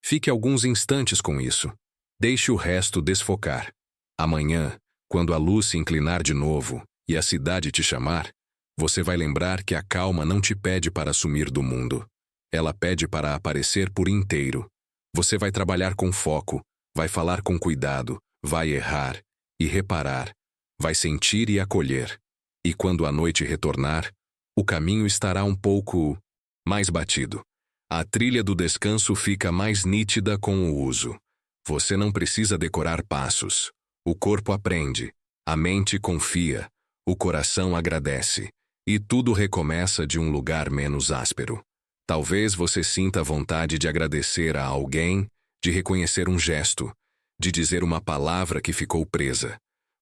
Fique alguns instantes com isso. Deixe o resto desfocar. Amanhã, quando a luz se inclinar de novo e a cidade te chamar, você vai lembrar que a calma não te pede para sumir do mundo. Ela pede para aparecer por inteiro. Você vai trabalhar com foco, Vai falar com cuidado, vai errar e reparar, vai sentir e acolher. E quando a noite retornar, o caminho estará um pouco mais batido. A trilha do descanso fica mais nítida com o uso. Você não precisa decorar passos. O corpo aprende, a mente confia, o coração agradece, e tudo recomeça de um lugar menos áspero. Talvez você sinta vontade de agradecer a alguém, de reconhecer um gesto, de dizer uma palavra que ficou presa.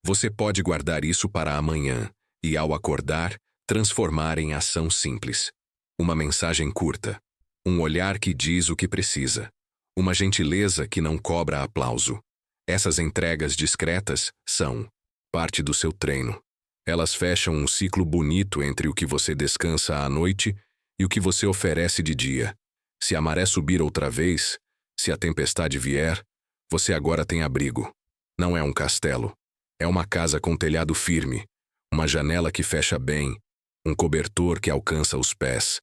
Você pode guardar isso para amanhã e, ao acordar, transformar em ação simples. Uma mensagem curta, um olhar que diz o que precisa, uma gentileza que não cobra aplauso. Essas entregas discretas são parte do seu treino. Elas fecham um ciclo bonito entre o que você descansa à noite e o que você oferece de dia. Se a maré subir outra vez, se a tempestade vier, você agora tem abrigo. Não é um castelo. É uma casa com telhado firme, uma janela que fecha bem, um cobertor que alcança os pés.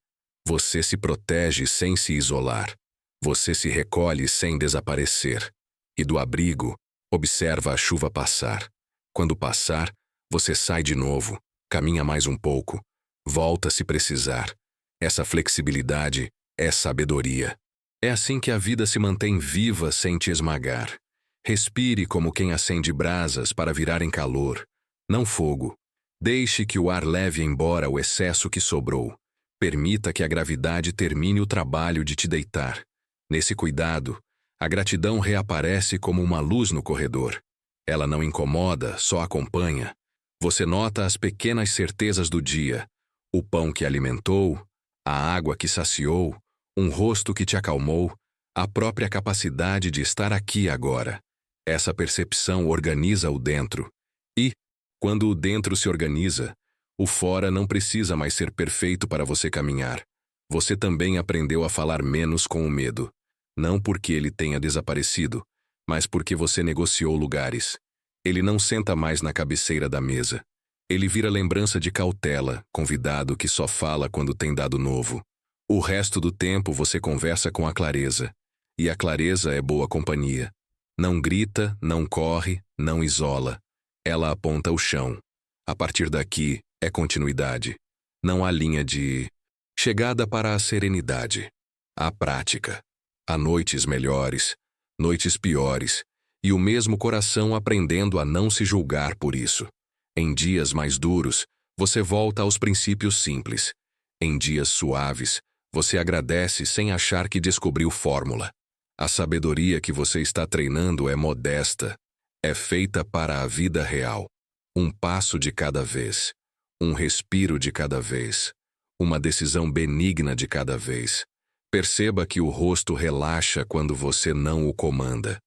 Você se protege sem se isolar. Você se recolhe sem desaparecer. E do abrigo, observa a chuva passar. Quando passar, você sai de novo, caminha mais um pouco, volta se precisar. Essa flexibilidade é sabedoria. É assim que a vida se mantém viva sem te esmagar. Respire como quem acende brasas para virar em calor, não fogo. Deixe que o ar leve embora o excesso que sobrou. Permita que a gravidade termine o trabalho de te deitar. Nesse cuidado, a gratidão reaparece como uma luz no corredor. Ela não incomoda, só acompanha. Você nota as pequenas certezas do dia. O pão que alimentou, a água que saciou, um rosto que te acalmou, a própria capacidade de estar aqui agora. Essa percepção organiza o dentro. E, quando o dentro se organiza, o fora não precisa mais ser perfeito para você caminhar. Você também aprendeu a falar menos com o medo. Não porque ele tenha desaparecido, mas porque você negociou lugares. Ele não senta mais na cabeceira da mesa. Ele vira lembrança de cautela, convidado que só fala quando tem dado novo. O resto do tempo você conversa com a clareza. E a clareza é boa companhia. Não grita, não corre, não isola. Ela aponta o chão. A partir daqui, é continuidade. Não há linha de chegada para a serenidade. Há prática. Há noites melhores, noites piores, e o mesmo coração aprendendo a não se julgar por isso. Em dias mais duros, você volta aos princípios simples. Em dias suaves, você agradece sem achar que descobriu fórmula. A sabedoria que você está treinando é modesta. É feita para a vida real. Um passo de cada vez. Um respiro de cada vez. Uma decisão benigna de cada vez. Perceba que o rosto relaxa quando você não o comanda.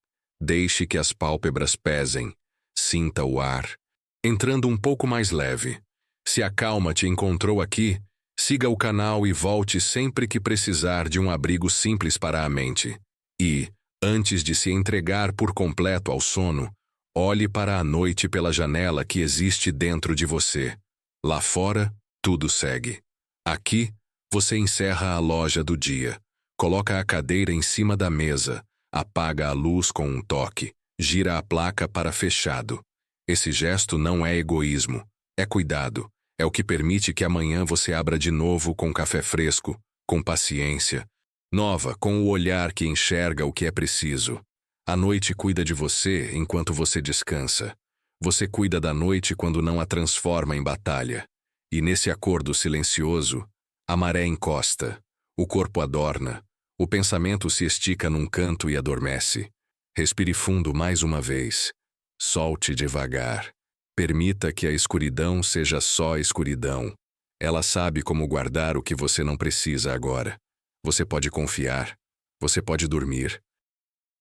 Deixe que as pálpebras pesem. Sinta o ar, entrando um pouco mais leve. Se a calma te encontrou aqui, siga o canal e volte sempre que precisar de um abrigo simples para a mente. E, antes de se entregar por completo ao sono, olhe para a noite pela janela que existe dentro de você. Lá fora, tudo segue. Aqui, você encerra a loja do dia, coloca a cadeira em cima da mesa, apaga a luz com um toque, gira a placa para fechado. Esse gesto não é egoísmo, é cuidado. É o que permite que amanhã você abra de novo com café fresco, com paciência, nova, com o olhar que enxerga o que é preciso. A noite cuida de você enquanto você descansa. Você cuida da noite quando não a transforma em batalha. E nesse acordo silencioso, a maré encosta, o corpo adorna, o pensamento se estica num canto e adormece. Respire fundo mais uma vez. Solte devagar. Permita que a escuridão seja só escuridão. Ela sabe como guardar o que você não precisa agora. Você pode confiar. Você pode dormir.